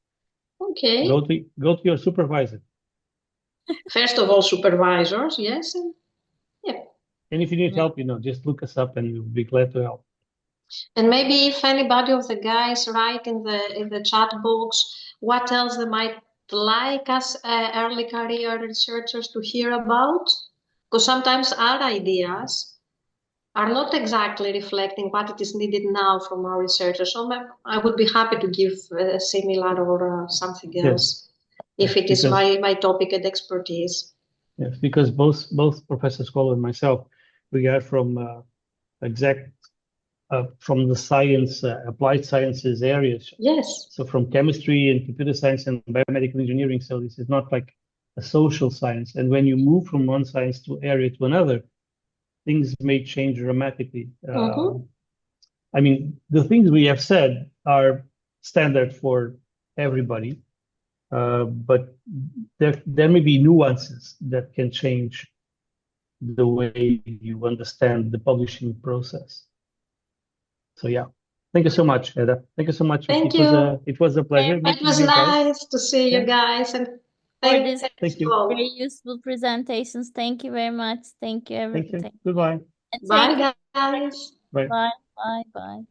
Okay. Go to your supervisor. First of all, supervisors, yes. And if you need help, just look us up and we'll be glad to help. And maybe if anybody of the guys write in the chat box what else they might like us early career researchers to hear about, because sometimes our ideas are not exactly reflecting what it is needed now from our researchers. So I would be happy to give a similar or something else if it is my topic and expertise. Yes, because both Professor Skoulou and myself, we are from from the science, applied sciences areas. Yes. So from chemistry and computer science and biomedical engineering. So this is not like a social science. And when you move from one science area to another, things may change dramatically. I mean, the things we have said are standard for everybody, but there may be nuances that can change the way you understand the publishing process. So thank you so much, Eda. Thank you so much. Thank you. It was a pleasure. It was nice to see you guys, and thank you. Very useful presentations. Thank you very much. Thank you, everyone. Thank you. Goodbye. Bye, guys. Bye. Bye.